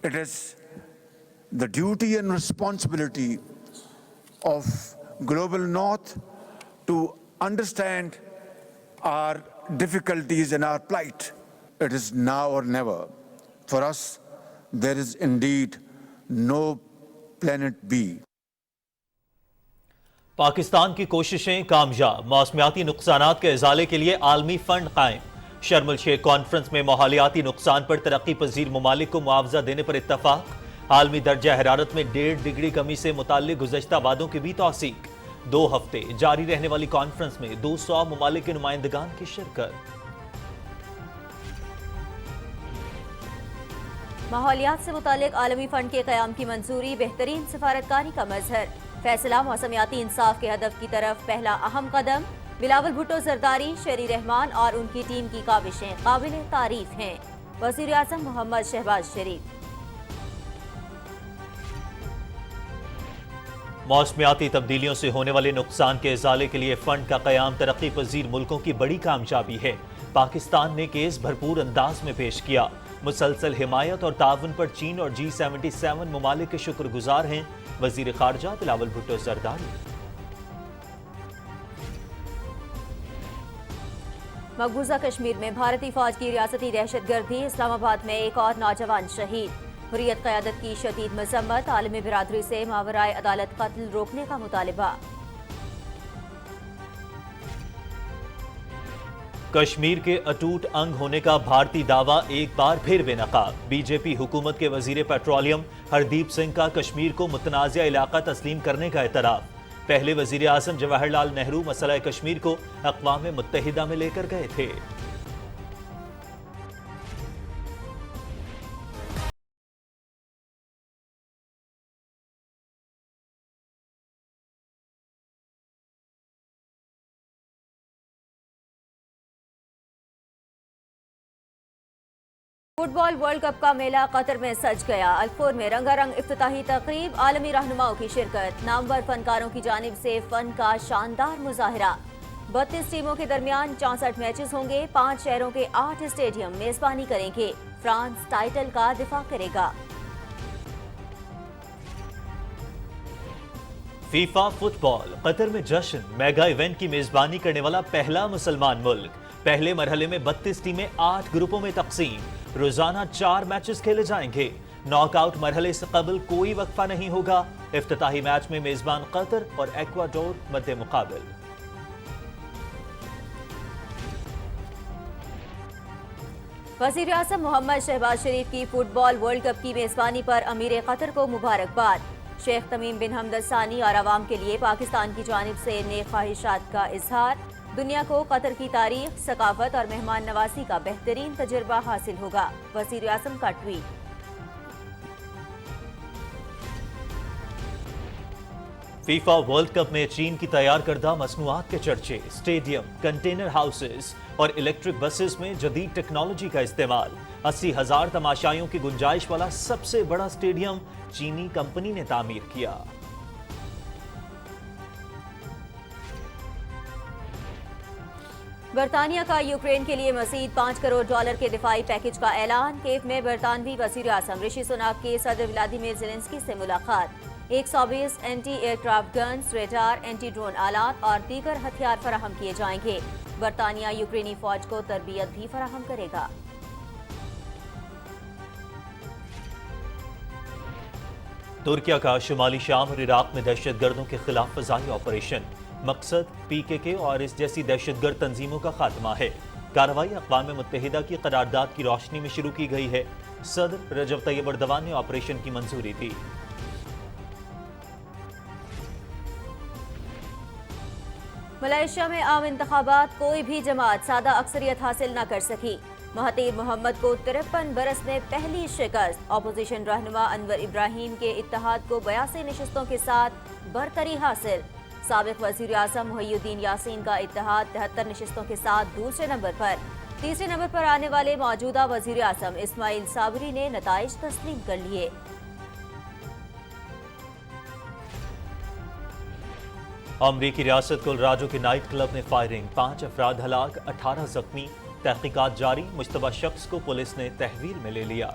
It is the duty and responsibility of Global North to understand our difficulties and our plight. It is now or never. For us, there is indeed no planet B. Pakistan کی کوششیں کامیاب، موسمیاتی نقصانات کے ازالے کے لیے عالمی fund قائم۔ شرم الشیخ کانفرنس میں ماحولیاتی نقصان پر ترقی پذیر ممالک کو معاوضہ دینے پر اتفاق۔ عالمی درجہ حرارت میں 1.5 ڈگری کمی سے متعلق گزشتہ وعدوں کی بھی توثیق۔ 2 ہفتے جاری رہنے والی کانفرنس میں 200 ممالک کے نمائندگان کی شرکت۔ ماحولیات سے متعلق عالمی فنڈ کے قیام کی منظوری بہترین سفارتکاری کا مظہر۔ فیصلہ موسمیاتی انصاف کے ہدف کی طرف پہلا اہم قدم۔ بلاول بھٹو زرداری، شیری رحمان اور ان کی ٹیم کی کاوشیں قابل تعریف ہیں۔ وزیر اعظم محمد شہباز شریف۔ موسمیاتی تبدیلیوں سے ہونے والے نقصان کے ازالے کے لیے فنڈ کا قیام ترقی پذیر ملکوں کی بڑی کامیابی ہے۔ پاکستان نے کیس بھرپور انداز میں پیش کیا۔ مسلسل حمایت اور تعاون پر چین اور G77 ممالک کے شکر گزار ہیں۔ وزیر خارجہ بلاول بھٹو زرداری۔ مقبوضہ کشمیر میں بھارتی فوج کی ریاستی دہشت گردی، اسلام آباد میں ایک اور نوجوان شہید۔ حریت قیادت کی شدید مذمت، عالمی برادری سے ماورائے عدالت قتل روکنے کا مطالبہ۔ کشمیر کے اٹوٹ انگ ہونے کا بھارتی دعویٰ ایک بار پھر بے نقاب۔ بی جے پی حکومت کے وزیر پیٹرولیم ہردیپ سنگھ کا کشمیر کو متنازع علاقہ تسلیم کرنے کا اعتراف۔ پہلے وزیر اعظم جواہر لال نہرو مسئلہ کشمیر کو اقوام متحدہ میں لے کر گئے تھے۔ فٹ بال ورلڈ کپ کا میلہ قطر میں سج گیا۔ الفور میں رنگا رنگ افتتاحی تقریب، عالمی رہنماؤں کی شرکت، نامور فنکاروں کی جانب سے فن کا شاندار مظاہرہ۔ 32 ٹیموں کے درمیان 64 میچز ہوں گے۔ 5 شہروں کے 8 اسٹیڈیم میزبانی کریں گے۔ فرانس ٹائٹل کا دفاع کرے گا۔ فیفا فٹ بال قطر میں جشن، میگا ایونٹ کی میزبانی کرنے والا پہلا مسلمان ملک۔ پہلے مرحلے میں 32 ٹیمیں 8 گروپوں میں تقسیم۔ روزانہ 4 میچز کھیلے جائیں گے۔ ناک آؤٹ مرحلے سے قبل کوئی وقفہ نہیں ہوگا۔ افتتاحی میچ میں میزبان قطر اور ایکواڈور مد مقابل۔ وزیر اعظم محمد شہباز شریف کی فٹ بال ورلڈ کپ کی میزبانی پر امیر قطر کو مبارکباد۔ شیخ تمیم بن حمد الثانی اور عوام کے لیے پاکستان کی جانب سے نیک خواہشات کا اظہار۔ دنیا کو قطر کی تاریخ، ثقافت اور مہمان نوازی کا بہترین تجربہ حاصل ہوگا۔ وزیر اعظم کا ٹویٹ۔ فیفا ورلڈ کپ میں چین کی تیار کردہ مصنوعات کے چرچے، اسٹیڈیم، کنٹینر ہاؤسز اور الیکٹرک بسز میں جدید ٹیکنالوجی کا استعمال۔ 80,000 تماشائیوں کی گنجائش والا سب سے بڑا اسٹیڈیم چینی کمپنی نے تعمیر کیا۔ برطانیہ کا یوکرین کے لیے مزید $5 کروڑ کے دفاعی پیکج کا اعلان۔ کیف میں برطانوی وزیر اعظم رشی سناک کی صدر ولادیمیر زیلنسکی سے ملاقات۔ 120 anti aircraft guns, radar, anti drone آلات اور دیگر ہتھیار فراہم کیے جائیں گے۔ برطانیہ یوکرینی فوج کو تربیت بھی فراہم کرے گا۔ ترکیہ کا شمالی شام اور عراق میں دہشت گردوں کے خلاف فضائی آپریشن۔ مقصد PKK اور اس جیسی دہشت گرد تنظیموں کا خاتمہ ہے۔ کارروائی اقوام متحدہ کی قرارداد کی روشنی میں شروع کی گئی ہے۔ صدر رجب طیب ایردوان نے آپریشن کی منظوری دی۔ ملائیشیا میں عام انتخابات، کوئی بھی جماعت سادہ اکثریت حاصل نہ کر سکی۔ مہاتیر محمد کو 53 برس میں پہلی شکست۔ اپوزیشن رہنما انور ابراہیم کے اتحاد کو 82 نشستوں کے ساتھ برتری حاصل۔ سابق وزیر اعظم محی الدین یاسین کا اتحاد 73 نشستوں کے ساتھ دوسرے نمبر پر۔ تیسرے نمبر پر آنے والے موجودہ وزیر اعظم اسماعیل صابری نے نتائج تسلیم کر لیے۔ امریکی ریاست کولراڈو کے نائٹ کلب میں فائرنگ، 5 افراد ہلاک، 18 زخمی۔ تحقیقات جاری، مشتبہ شخص کو پولیس نے تحویل میں لے لیا۔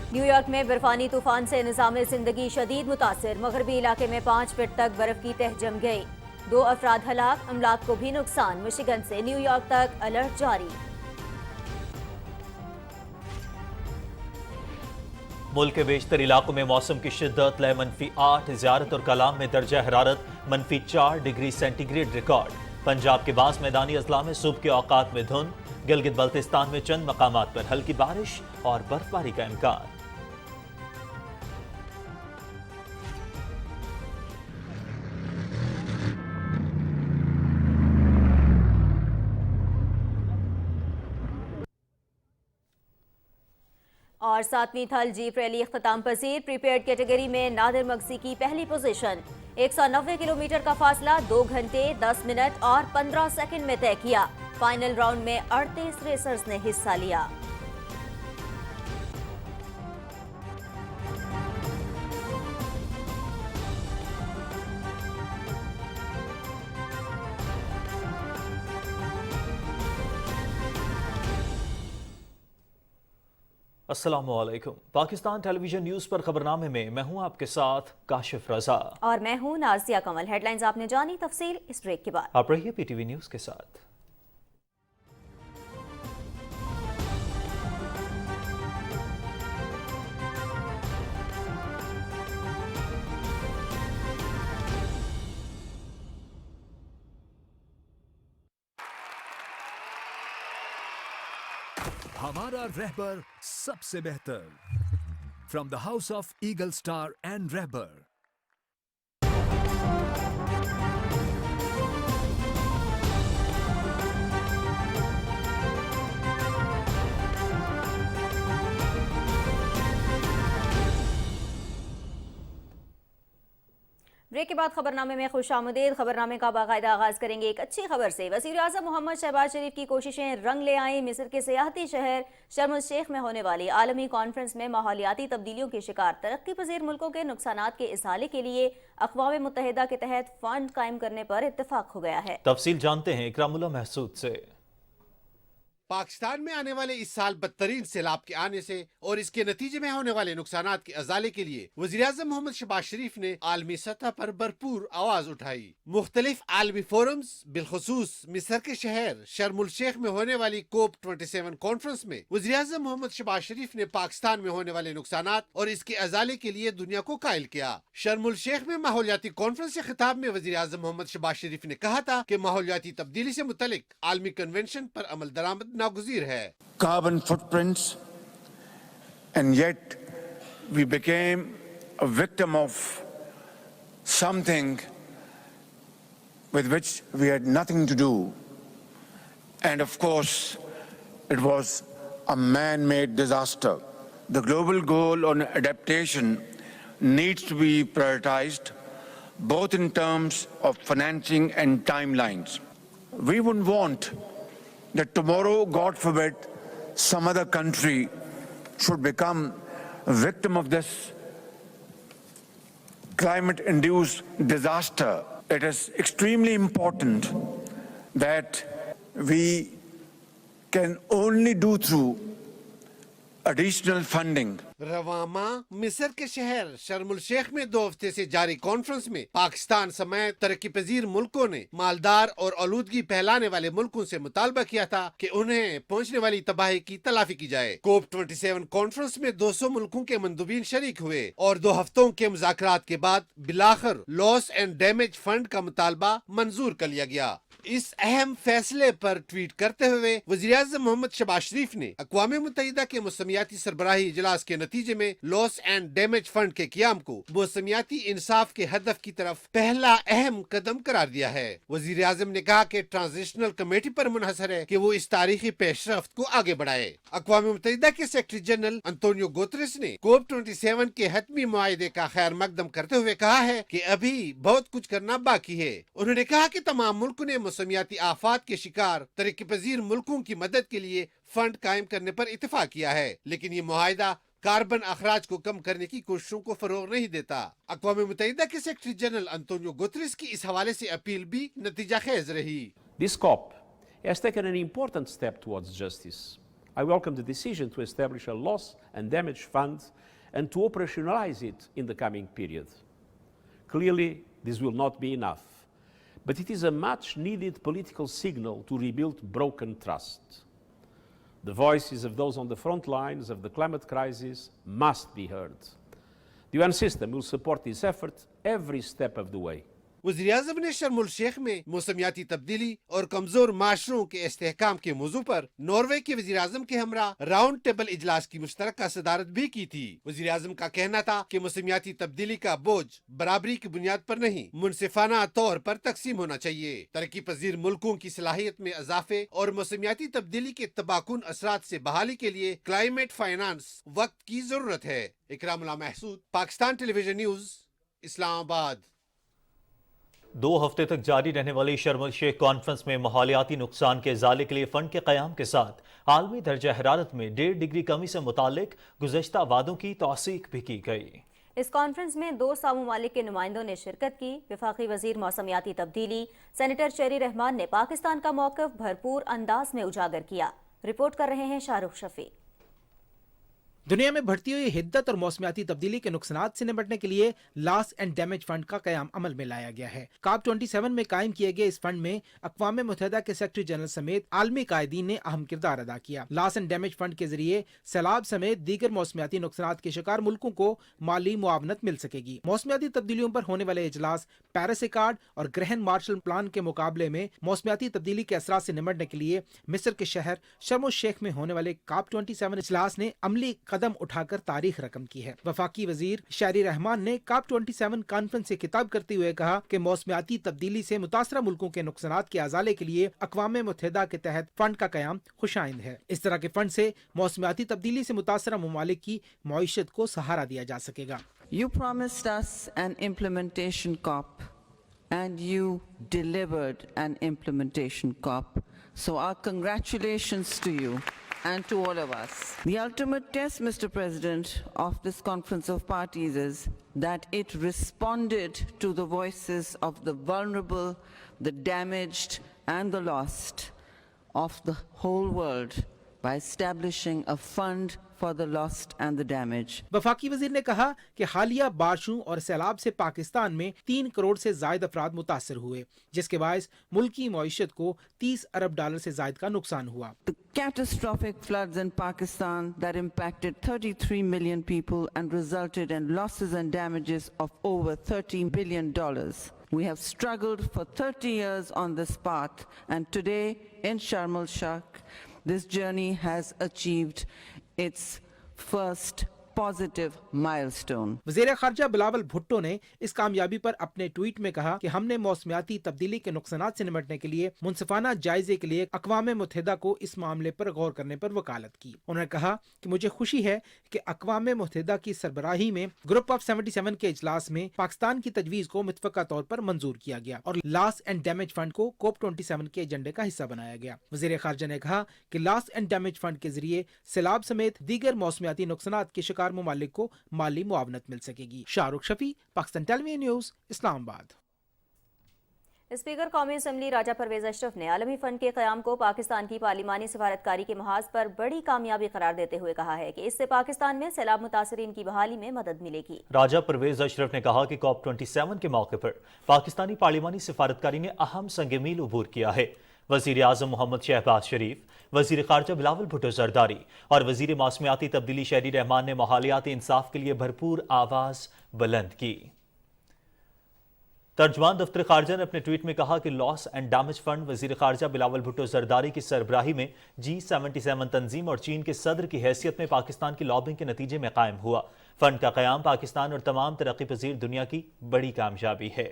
न्यू यॉर्क में बर्फानी तूफान से निज़ाम जिंदगी शदीद मुतासिर। मगरबी इलाके में 5 फीट तक बर्फ की तह जम गई। 2 अफराद हलाक, अमलाक को भी नुकसान। मिशिगन से न्यू यॉर्क तक अलर्ट जारी। मुल्क के बेशतर इलाकों में मौसम की शिद्दत लय -8, ज़ियारत और कलाम में दर्जा हरारत -4 डिग्री सेंटीग्रेड रिकॉर्ड। पंजाब के बास मैदानी अजला में सुबह के औकात में धुंध। गिलगित बल्तिस्तान में चंद मकामात पर हल्की बारिश और बर्फबारी का इम्कान। और 7वीं थल जीप रैली इख्तिताम पजीर। प्रीपेड कैटेगरी में नादिर मगसी की पहली पोजीशन। 190 किलोमीटर का फासला 2 घंटे 10 मिनट और 15 सेकंड में तय किया। फाइनल राउंड में 38 रेसर्स ने हिस्सा लिया। अस्सलामुअलैकुम। पाकिस्तान टेलीविजन न्यूज़ पर खबरनामे में मैं हूं आपके साथ काशिफ रजा और मैं हूं नाज़िया कमल। हेडलाइंस आपने जानी, तफसील इस ब्रेक के बाद। आप रहिए पीटीवी न्यूज़ के साथ। हमारा रहबर सबसे बेहतर। From the house of Eagle Star and Rahbar. Break के बाद खबरनामे में खुशामदीद। खबरनामे का बाकायदा आगाज करेंगे एक अच्छी खबर से। वज़ीर आज़म मोहम्मद शहबाज शरीफ की कोशिशें रंग ले आईं। मिस्र के सियाहती शहर शर्म अल शेख में होने वाली आलमी कॉन्फ्रेंस में माहौलियाती तब्दीलियों के शिकार तरक्की पजीर मुल्कों के नुकसानात के इज़ाले के लिए अक़वाम मुत्तहिदा के तहत फंड कायम करने पर इत्तफाक हो गया है। तफसील जानते हैं इकरामुल्लाह महसूद से। पाकिस्तान में आने वाले इस साल बदतरीन सैलाब के आने से और इसके नतीजे में होने वाले नुकसानात के अजाले के लिए वज़ीर आज़म मोहम्मद शहबाज शरीफ ने आलमी सतह पर भरपूर आवाज उठाई। मुख्तलिफ आलमी फोरम्स, बिलखुसूस मिस्र के शहर शर्म अल शेख में होने वाली COP27 कॉन्फ्रेंस में वज़ीर आज़म मोहम्मद शहबाज शरीफ ने पाकिस्तान में होने वाले नुकसानात और इसके अजाले के लिए दुनिया को कायल किया। शर्म अल शेख में माहौलियाती कॉन्फ्रेंस से खिताब में वज़ीर आज़म मोहम्मद शहबाज शरीफ ने कहा था कि माहौलियाती तब्दीली से मुतल्लिक आलमी कन्वेंशन पर अमल दरामद नागुज़ीर है। Carbon footprints, and yet we became a victim of something with which we had nothing to do. And of course, it was a man-made disaster. The global goal on adaptation needs to be prioritized, both in terms of financing and timelines. We wouldn't want that tomorrow, God forbid, some other country should become a victim of this climate-induced disaster. It is extremely important that we can only do through additional funding. रवामा मिस्र के शहर शर्म अल शेख में 2 हफ्ते से जारी conference में पाकिस्तान समेत तरक्की पजीर मुल्कों ने मालदार और आलूदगी फैलाने वाले मुल्कों से मुतालबा किया था कि उन्हें पहुंचने वाली तबाही की तलाफी की जाए। COP27 कॉन्फ्रेंस में 200 मुल्कों के मंदुबीन शरीक हुए और 2 हफ्तों के मुज़ाकरात के बाद बिलाखिर लॉस एंड डैमेज फंड का मुतालबा मंजूर कर लिया गया। इस अहम फैसले पर ट्वीट करते हुए वज़ीर आज़म मोहम्मद शहबाज शरीफ ने अक़वाम मुत्तहिदा के मौसमियाती सरबराही इजलास के नतीजे में लॉस एंड डैमेज फंड के क़याम को मौसमियाती इंसाफ के हदफ की तरफ पहला अहम कदम करार दिया है। वज़ीर आज़म ने कहा कि ट्रांजिशनल कमेटी पर मुनहसर है कि वो इस तारीखी पेशरफ्त को आगे बढ़ाए। अक़वाम मुत्तहिदा के सेक्रेटरी जनरल अंतोनियो गुतरेस ने COP27 के हतमी मुआहदे का खैर मकदम करते हुए कहा है कि अभी बहुत कुछ करना बाकी है। उन्होंने कहा कि तमाम मुल्कों ने मौसमियाती आफात के शिकार तरक्की पजीर मुल्कों की मदद के लिए फंड कायम करने पर इत्तेफाक किया है, लेकिन ये मुआहिदा कार्बन अखराज को कम करने की कोशिशों को फरोग नहीं देता। अक़वाम मुत्तहिदा के सेक्रेटरी जनरल अंतोनियो गुतरेस की इस हवाले से अपील भी नतीजा खेज रही। This COP has taken an important step towards justice. I welcome the decision to establish a loss and damage fund and to operationalize it in the coming period. Clearly, this will not be enough, but it is a much-needed political signal to rebuild broken trust. The voices of those on the front lines of the climate crisis must be heard. The UN system will support this effort every step of the way. वज़ीर-ए-आज़म ने शर्म उल शेख में मौसमियाती तब्दीली और कमजोर माशरों के इस्तेहकाम के मौजू पर नॉर्वे के वज़ीर-ए-आज़म के हमरा राउंड टेबल इजलास की मुश्तरका सदारत भी की थी। वज़ीर-ए-आज़म का कहना था कि मौसमियाती तब्दीली का बोझ बराबरी की बुनियाद पर नहीं, मुनसिफाना तौर पर तकसीम होना चाहिए। तरक्की पजीर मुल्कों की सलाहियत में इजाफे और मौसमियाती तब्दीली के तबाकुन असरात से बहाली के लिए क्लाइमेट फाइनेंस वक्त की जरूरत है। Ikramullah Mehsud, Pakistan television news, Islamabad. 2 हफ्ते तक जारी रहने वाली शर्म अल शेख कॉन्फ्रेंस में माहौलियाती नुकसान के इजाले के लिए फंड के क़याम के साथ आलमी दर्जा हरारत में 1.5 डिग्री कमी से मुतालिक गुज़श्ता वादों की तौसीक भी की गई। इस कॉन्फ्रेंस में 2 सौ ममालिक के नुमाइंदों ने शिरकत की। वफाकी वजीर मौसमियाती तब्दीली सेनेटर शेरी रहमान ने पाकिस्तान का मौक़िफ़ भरपूर अंदाज में उजागर किया। रिपोर्ट कर रहे हैं शाहरुख शफी। दुनिया में बढ़ती हुई हिद्दत और मौसमियाती तब्दीली के नुकसानात से निपटने के लिए लॉस एंड डैमेज फंड का कयाम अमल में लाया गया है। COP27 में कायम किए गए इस फंड में अक़वाम मुत्तहिदा के सेक्रेटरी जनरल समेत आलमी कायदीन ने अहम किरदार अदा किया। लॉस एंड डैमेज फंड के जरिए सैलाब समेत दीगर मौसमियाती नुकसानात के शिकार मुल्कों को माली मुआवनत मिल सकेगी। मौसमियाती तब्दीलियों पर होने वाले इजलास पेरिस एक्कॉर्ड और ग्रहण मार्शल प्लान के मुकाबले में मौसमियाती तब्दीली के असरात से निपटने के लिए मिस्र के शहर शर्म अल शेख में होने वाले COP27 इजलास ने अमली कदम उठाकर तारीख रकम की है। वफाकी वजीर शेरी रहमान ने COP27 कॉन्फ्रेंस से खिताब करते हुए कहा कि मौसमियाती तब्दीली से मुतासरा मुल्कों के नुकसानात के अजाले के लिए अक़वाम मुत्तहिदा के तहत फंड का कयाम खुशाइंद है। इस तरह के फंड से मौसमियाती तब्दीली से मुतासरा ममालिक की मईशत को सहारा दिया जा सकेगा। You promised us an implementation COP and you delivered an implementation COP. So our congratulations to you and to all of us. The ultimate test, Mr. President, of this Conference of Parties is that it responded to the voices of the vulnerable, the damaged and the lost of the whole world by establishing a fund for the lost and the damaged. वफाकी वजीर ने कहा कि हालिया बारिशों और सैलाब से पाकिस्तान में 3 करोड़ से जायद अफराद मुतासर हुए, जिसके बायस मुल्की मईशत को $30 अरब से जायद का नुकसान हुआ। The catastrophic floods in Pakistan that impacted 33 million people and resulted in losses and damages of over $13 billion. We have struggled for 30 years on this path, and today in Sharm el-Sheikh, this journey has achieved its first positive milestone. वज़ीर ख़ारजा बिलावल भुट्टो ने इस कामयाबी पर अपने tweet में कहा कि हमने मौसमियाती तब्दीली के नुकसानात से निपटने के लिए मुनसिफाना जायजे के लिए अक़वाम मुत्तहिदा को इस मामले पर गौर करने पर वकालत की। उन्होंने कहा कि मुझे खुशी है कि अक़वाम मुत्तहिदा की सरबराही में ग्रुप ऑफ 77 के इजलास में पाकिस्तान की तजवीज़ को मुतफ़क़ा तौर पर मंजूर किया गया और लॉस एंड डैमेज फंड को COP27 के एजेंडे का हिस्सा बनाया गया। वज़ीर ख़ारजा ने कहा कि लॉस एंड डैमेज फंड के जरिए सैलाब समेत दीगर मौसमियाती नुकसानात के शिकार ममालिक को माली मुआवनत मिल सकेगी। Shahrukh Shafi, Pakistan television news, Islamabad. Speaker कौमी असम्बली राजा परवेज अशरफ ने आलमी फंड के क़याम को पाकिस्तान की पार्लिमानी सफारतकारी के महाज पर बड़ी कामयाबी करार देते हुए कहा है कि इससे पाकिस्तान में सैलाब मुतासरीन की बहाली में मदद मिलेगी। राजा परवेज अशरफ ने कहा कि COP27 के मौके पर पाकिस्तानी पार्लिमानी सफारतकारी ने अहम संग मील उबूर किया है। वज़ीर आज़म मोहम्मद शहबाज शरीफ, वज़ीर ख़ारजा बिलावल भुट्टो ज़रदारी और वज़ीर मौसमियाती तब्दीली शेरी रहमान ने माहौलियाती इंसाफ के लिए भरपूर आवाज़ बुलंद की। तर्जमान दफ्तर ख़ारजा ने अपने ट्वीट में कहा कि लॉस एंड डैमेज फंड वज़ीर ख़ारजा बिलावल भुट्टो ज़रदारी की सरबराही में G77 तंजीम और चीन के सदर की हैसियत में पाकिस्तान की लॉबिंग के नतीजे में कायम हुआ। फंड का क़याम पाकिस्तान और तमाम तरक्की पजीर दुनिया की बड़ी कामयाबी है।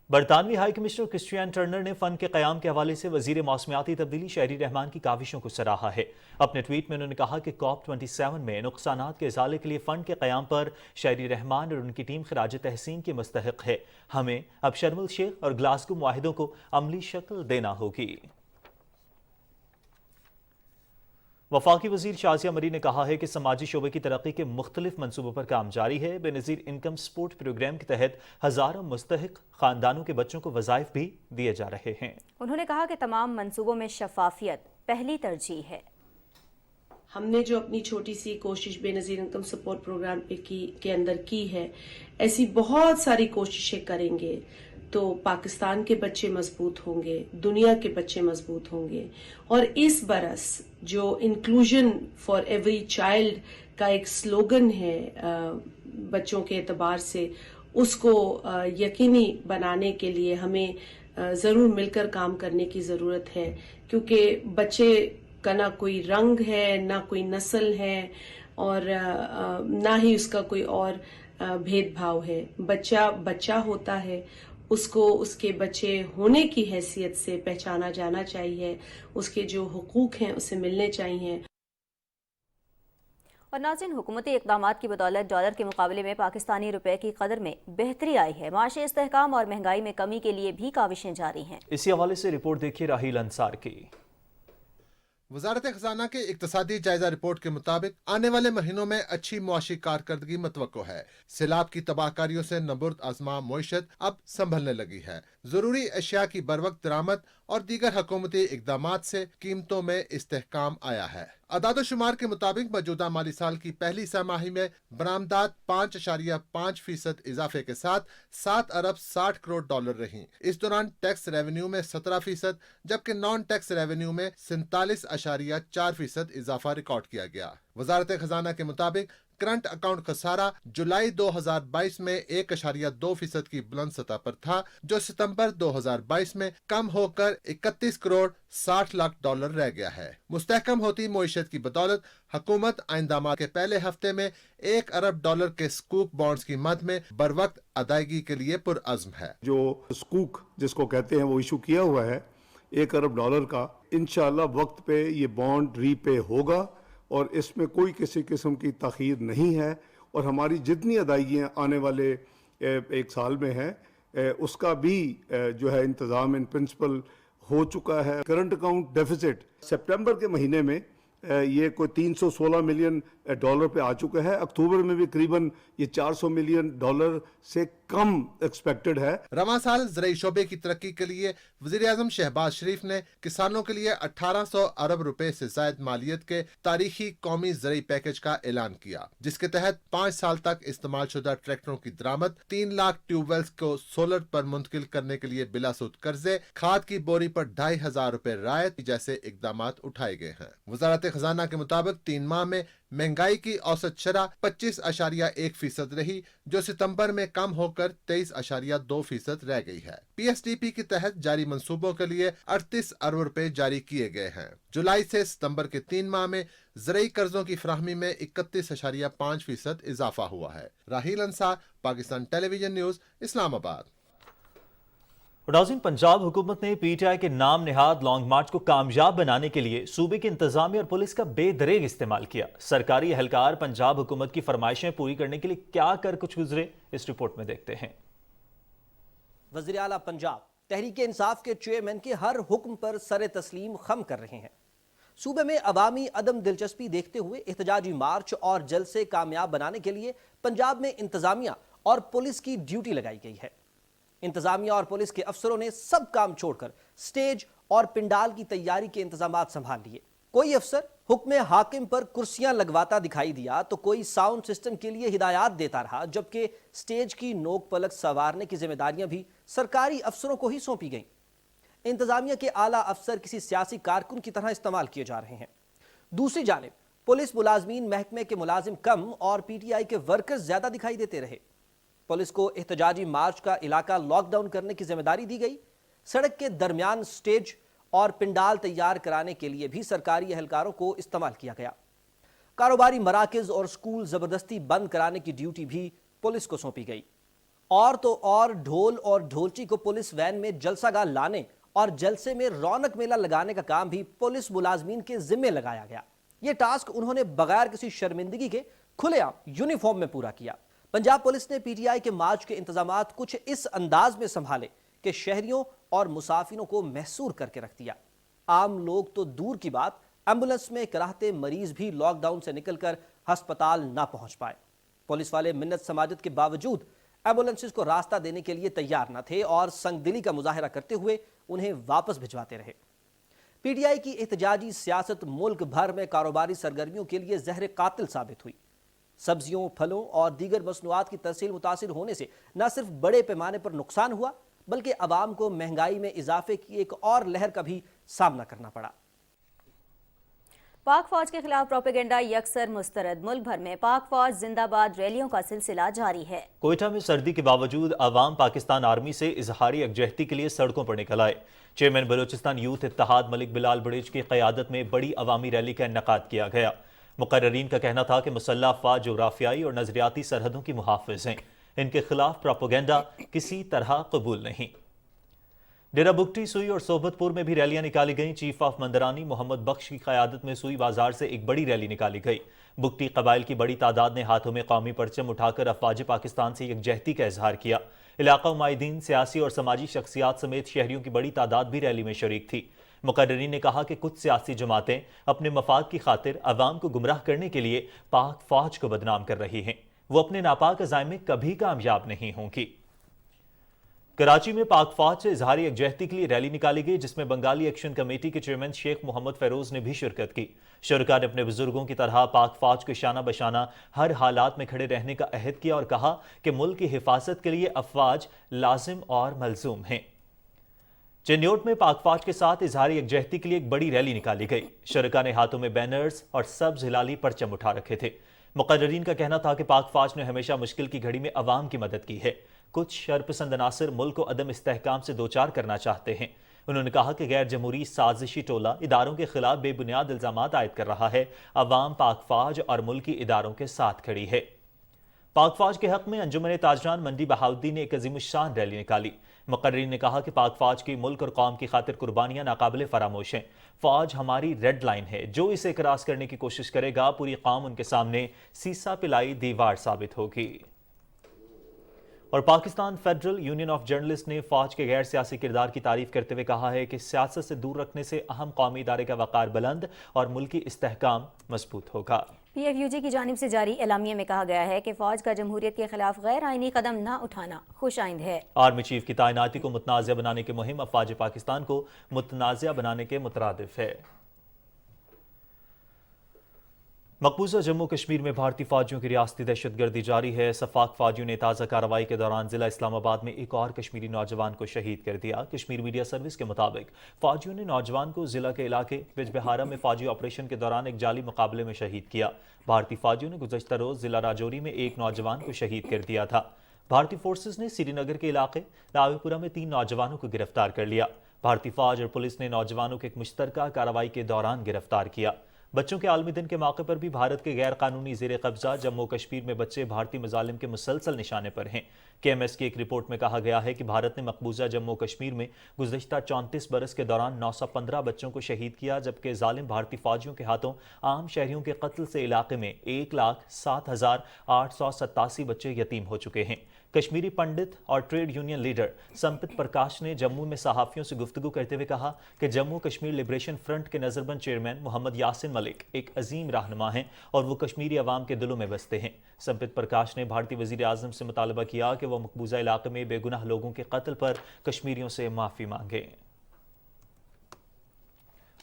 बरतानवी हाई कमिश्नर क्रिस्टियन टर्नर ने फंड के क़याम के हवाले से वज़ीर मौसमियाती तब्दीली शेरी रहमान की काविशों को सराहा है। अपने ट्वीट में उन्होंने कहा कि COP27 में नुकसानात के इज़ाले के लिए फ़ंड के क़याम पर शेरी रहमान और उनकी टीम खिराज तहसीन की मुस्तहिक़ है। हमें अब शर्म अल शेख और ग्लासगो मुआहिदों को अमली शक्ल देना होगी। वफाकी वजीर शाजिया मरी ने कहा है कि समाजी शोबे की तरक्की के मुख्तलिफ मंसूबों पर काम जारी है। बेनज़ीर इनकम सपोर्ट प्रोग्राम के तहत हज़ारों मुस्तहिक खानदानों के बच्चों को वज़ाइफ भी दिए जा रहे हैं। उन्होंने कहा कि तमाम मंसूबों में शफाफियत पहली तरजीह है। हमने जो अपनी छोटी सी कोशिश बेनज़ीर इनकम सपोर्ट प्रोग्राम के अंदर की है, ऐसी बहुत सारी कोशिशें करेंगे तो पाकिस्तान के बच्चे मजबूत होंगे, दुनिया के बच्चे मजबूत होंगे। और इस बरस जो इंक्लूजन फॉर एवरी चाइल्ड का एक स्लोगन है बच्चों के एतबार से, उसको यकीनी बनाने के लिए हमें ज़रूर मिलकर काम करने की ज़रूरत है, क्योंकि बच्चे का ना कोई रंग है, ना कोई नस्ल है, और ना ही उसका कोई और भेदभाव है। बच्चा बच्चा होता है, उसको उसके बच्चे होने की हैसियत से पहचाना जाना चाहिए, उसके जो हुकूक हैं उसे मिलने चाहिए। और नाज़रीन, हुकूमती इक़दामात की बदौलत डॉलर के मुकाबले में पाकिस्तानी रुपए की कदर में बेहतरी आई है। माशी इस्तेहकाम और महंगाई में कमी के लिए भी काविशें जारी हैं। इसी हवाले से रिपोर्ट देखिए राहील अंसार की। वजारत खजाना के इक्तसादी जायजा रिपोर्ट के मुताबिक आने वाले महीनों में अच्छी मुआशी कारकर्दगी मतवक्को है। सैलाब की तबाहकारियों से नबुर्द आजमा मईशत अब संभलने लगी है। जरूरी अशिया की बरवक्त दरामद और दीगर हुकूमती इकदामात से कीमतों में इस्तेहकाम आया है। अदाद-ओ-शुमार के मुताबिक मौजूदा माली साल की पहली छमाही में बरामदात 5.5% इजाफे के साथ 7 अरब 60 करोड़ डॉलर रही। इस दौरान टैक्स रेवेन्यू में 17%, जबकि नॉन टैक्स रेवेन्यू में 47.4% इजाफा रिकॉर्ड किया गया। वजारत खजाना के मुताबिक करंट अकाउंट खसारा जुलाई 2022 में 1.2% की बुलंद सतह पर था, जो सितंबर 2022 में कम होकर 31 करोड़ 60 लाख डॉलर रह गया है। मुस्तहकम होती मईशत की बदौलत हुकूमत आइंदा माह के पहले हफ्ते में 1 अरब डॉलर के स्कूक बॉन्ड्स की मद में बरवक्त अदायगी के लिए पुरअज़्म है। जो स्कूक जिसको कहते हैं वो इशू किया हुआ है 1 अरब डॉलर का, इंशाअल्लाह वक्त पे ये बॉन्ड रीपे होगा और इसमें कोई किसी किस्म की तखीर नहीं है। और हमारी जितनी अदायगियाँ आने वाले एक साल में है उसका भी जो है इंतज़ाम इन प्रिंसिपल हो चुका है। करंट अकाउंट डेफिसिट सितंबर के महीने में ये कोई 316 मिलियन डॉलर पे आ चुका है। अक्टूबर में भी करीबन ये 400 मिलियन डॉलर से कम एक्सपेक्टेड है। रवां साल ज़राई शोबे की तरक्की के लिए वज़ीर आज़म शहबाज शरीफ ने किसानों के लिए 1800 अरब रुपए से ज़ायद मालियत के तारीखी कौमी ज़राई पैकेज का ऐलान किया, जिसके तहत 5 साल तक इस्तेमाल शुदा ट्रैक्टरों की दरामद, 3 लाख ट्यूबवेल्स को सोलर पर मुंतकिल करने के लिए बिलासुद कर्जे, खाद की बोरी पर 2500 रुपए रायत जैसे इकदाम उठाए गए हैं। वजारत खजाना के मुताबिक 3 माह में महंगाई की औसत शरह 25.1% रही, जो सितंबर में कम होकर 23.2% रह गई है। PSDP के तहत जारी मंसूबों के लिए 38 अरब रुपए जारी किए गए हैं। जुलाई से सितंबर के 3 माह में ज़राई कर्जों की फराहमी में 31.5% इजाफा हुआ है। राहील अंसार, पाकिस्तान टेलीविजन न्यूज, इस्लामाबाद। नाज़रीन, पंजाब हुकूमत ने PTI के नाम निहाद लॉन्ग मार्च को कामयाब बनाने के लिए सूबे की इंतजामिया और पुलिस का बेदरेग इस्तेमाल किया। सरकारी एहलकार पंजाब हुकूमत की फरमाइशें पूरी करने के लिए क्या कर कुछ गुजरे, इस रिपोर्ट में देखते हैं। वज़ीर आला पंजाब तहरीक इंसाफ के चेयरमैन के हर हुक्म पर सर तस्लीम खम कर रहे हैं। सूबे में अवामी अदम दिलचस्पी देखते हुए एहतजाजी मार्च और जलसे कामयाब बनाने के लिए पंजाब में इंतजामिया और पुलिस की ड्यूटी लगाई गई है। इंतजामिया और पुलिस के अफसरों ने सब काम छोड़कर स्टेज और पिंडाल की तैयारी के इंतजाम संभाल लिए। कोई अफसर हुक्म हाकिम पर कुर्सियां लगवाता दिखाई दिया तो कोई साउंड सिस्टम के लिए हिदायत देता रहा, जबकि स्टेज की नोक पलक संवारने की जिम्मेदारियां भी सरकारी अफसरों को ही सौंपी गईं। इंतजामिया के आला अफसर किसी सियासी कारकुन की तरह इस्तेमाल किए जा रहे हैं। दूसरी जानिब पुलिस मुलाजमीन महकमे के मुलाजिम कम और PTI के वर्कर्स ज्यादा दिखाई देते रहे। पुलिस को एहतजाजी मार्च का इलाका लॉकडाउन करने की जिम्मेदारी दी गई। सड़क के दरमियान स्टेज और पिंडाल तैयार कराने के लिए भी सरकारी एहलकारों को इस्तेमाल किया गया। कारोबारी मराकज और स्कूल जबरदस्ती बंद कराने की ड्यूटी भी पुलिस को सौंपी गई। और तो और ढोल और ढोलची को पुलिस वैन में जलसागाह लाने और जलसे में रौनक मेला लगाने का काम भी पुलिस मुलाजमीन के जिम्मे लगाया गया। यह टास्क उन्होंने बगैर किसी शर्मिंदगी के खुलेआम यूनिफॉर्म में पूरा किया। पंजाब पुलिस ने PTI के मार्च के इंतजामात कुछ इस अंदाज में संभाले कि शहरियों और मुसाफिरों को महसूर करके रख दिया। आम लोग तो दूर की बात, ایمبولینس میں کراہتے مریض بھی لاک ڈاؤن سے نکل کر ہسپتال نہ پہنچ پائے۔ پولیس والے منت سماجت کے باوجود ایمبولینسز کو راستہ دینے کے لیے تیار نہ تھے اور سنگ دلی کا مظاہرہ کرتے ہوئے انہیں واپس بھجواتے رہے۔ پی ٹی آئی کی احتجاجی سیاست ملک بھر میں کاروباری سرگرمیوں کے لیے زہر قاتل ثابت ہوئی۔ سبزیوں، پھلوں اور دیگر مصنوعات کی ترسیل متاثر ہونے سے نہ صرف بڑے پیمانے پر نقصان ہوا بلکہ عوام کو مہنگائی میں اضافے کی ایک اور لہر کا بھی سامنا کرنا پڑا۔ پاک فوج کے خلاف پروپیگنڈا یکسر مسترد، ملک بھر میں پاک فوج زندہ باد ریلیوں کا سلسلہ جاری ہے۔ کوئٹہ میں سردی کے باوجود عوام پاکستان آرمی سے اظہاری یکجہتی کے لیے سڑکوں پر نکل آئے۔ چیئرمین بلوچستان یوتھ اتحاد ملک بلال بڑیچ کی قیادت میں بڑی عوامی ریلی کا انعقاد کیا گیا۔ مقررین کا کہنا تھا کہ مسلح افواج جغرافیائی اور نظریاتی سرحدوں کی محافظ ہیں، ان کے خلاف پروپیگنڈا کسی طرح قبول نہیں۔ ڈیرہ بگٹی، سوئی اور صحبت پور میں بھی ریلیاں نکالی گئیں۔ چیف آف مندرانی محمد بخش کی قیادت میں سوئی بازار سے ایک بڑی ریلی نکالی گئی۔ بگٹی قبائل کی بڑی تعداد نے ہاتھوں میں قومی پرچم اٹھا کر افواج پاکستان سے یکجہتی کا اظہار کیا۔ علاقہ نمائندین، سیاسی اور سماجی شخصیات سمیت شہریوں کی بڑی تعداد بھی ریلی میں شریک تھی۔ مقررین نے کہا کہ کچھ سیاسی جماعتیں اپنے مفاد کی خاطر عوام کو گمراہ کرنے کے لیے پاک فوج کو بدنام کر رہی ہیں، وہ اپنے ناپاک عزائم میں کبھی کامیاب نہیں ہوں گی۔ کراچی میں پاک فوج سے اظہاری یکجہتی کے لیے ریلی نکالی گئی، جس میں بنگالی ایکشن کمیٹی کے چیئرمین شیخ محمد فیروز نے بھی شرکت کی۔ شرکاء نے اپنے بزرگوں کی طرح پاک فوج کو شانہ بشانہ ہر حالات میں کھڑے رہنے کا عہد کیا اور کہا کہ ملک کی حفاظت کے لیے افواج لازم اور ملزوم ہیں۔ چنیوٹ میں پاک فوج کے ساتھ اظہاری یکجہتی کے لیے ایک بڑی ریلی نکالی گئی۔ شرکاء نے ہاتھوں میں بینرز اور سبز ہلالی پرچم اٹھا رکھے تھے۔ مقررین کا کہنا تھا کہ پاک فوج نے ہمیشہ مشکل کی گھڑی میں عوام کی مدد کی ہے۔ کچھ شرپسند عناصر ملک کو عدم استحکام سے دوچار کرنا چاہتے ہیں۔ انہوں نے کہا کہ غیر جمہوری سازشی ٹولہ اداروں کے خلاف بے بنیاد الزامات عائد کر رہا ہے۔ عوام پاک فوج اور ملکی اداروں کے ساتھ کھڑی ہے۔ پاک فوج کے حق میں انجمن تاجران منڈی بہاؤالدین نے ایک عظیم الشان ریلی نکالی۔ مقررین نے کہا کہ پاک فوج کی ملک اور قوم کی خاطر قربانیاں ناقابل فراموش ہیں۔ فوج ہماری ریڈ لائن ہے، جو اسے کراس کرنے کی کوشش کرے گا پوری قوم ان کے سامنے سیسا پلائی دیوار ثابت ہوگی۔ اور Pakistan federal union of journalist نے فوج کے غیر سیاسی کردار کی تعریف کرتے ہوئے کہا ہے کہ سیاست سے دور رکھنے سے اہم قومی ادارے کا وقار بلند اور ملکی استحکام مضبوط ہوگا۔ پی ایف یو جی کی جانب سے جاری اعلامیے میں کہا گیا ہے کہ فوج کا جمہوریت کے خلاف غیر آئینی قدم نہ اٹھانا خوش آئند ہے۔ آرمی چیف کی تعیناتی کو متنازع بنانے کی مہم افواج پاکستان کو متنازع بنانے کے مترادف ہے۔ مقبوضہ جموں کشمیر میں بھارتی فوجیوں کی ریاستی دہشت گردی جاری ہے۔ سفاق فوجیوں نے تازہ کارروائی کے دوران ضلع اسلام آباد میں ایک اور کشمیری نوجوان کو شہید کر دیا۔ کشمیر میڈیا سروس کے مطابق فوجیوں نے نوجوان کو ضلع کے علاقے بج بہارا میں فوجی آپریشن کے دوران ایک جعلی مقابلے میں شہید کیا۔ بھارتی فوجیوں نے گزشتہ روز ضلع راجوری میں ایک نوجوان کو شہید کر دیا تھا۔ بھارتی فورسز نے سری نگر کے علاقے راوی پورہ میں 3 نوجوانوں کو گرفتار کر لیا۔ بھارتی فوج اور پولیس نے نوجوانوں کو ایک مشترکہ کارروائی کے دوران گرفتار کیا۔ بچوں کے عالمی دن کے موقع پر بھی بھارت کے غیر قانونی زیر قبضہ جموں کشمیر میں بچے بھارتی مظالم کے مسلسل نشانے پر ہیں۔ کے ایم ایس کی ایک رپورٹ میں کہا گیا ہے کہ بھارت نے مقبوضہ جموں کشمیر میں گزشتہ 34 برس کے دوران 915 بچوں کو شہید کیا، جبکہ ظالم بھارتی فوجیوں کے ہاتھوں عام شہریوں کے قتل سے علاقے میں 1,07,887 بچے یتیم ہو چکے ہیں۔ کشمیری پنڈت اور trade union leader Sampat Prakash نے جموں میں صحافیوں سے گفتگو کرتے ہوئے کہا کہ جموں کشمیر لبریشن فرنٹ کے نظربند چیئرمین محمد یاسین ملک ایک عظیم رہنما ہیں اور وہ کشمیری عوام کے دلوں میں بستے ہیں۔ سمپت پرکاش نے بھارتی وزیر اعظم سے مطالبہ کیا کہ وہ مقبوضہ علاقے میں بے گناہ لوگوں کے قتل پر کشمیریوں سے معافی مانگیں۔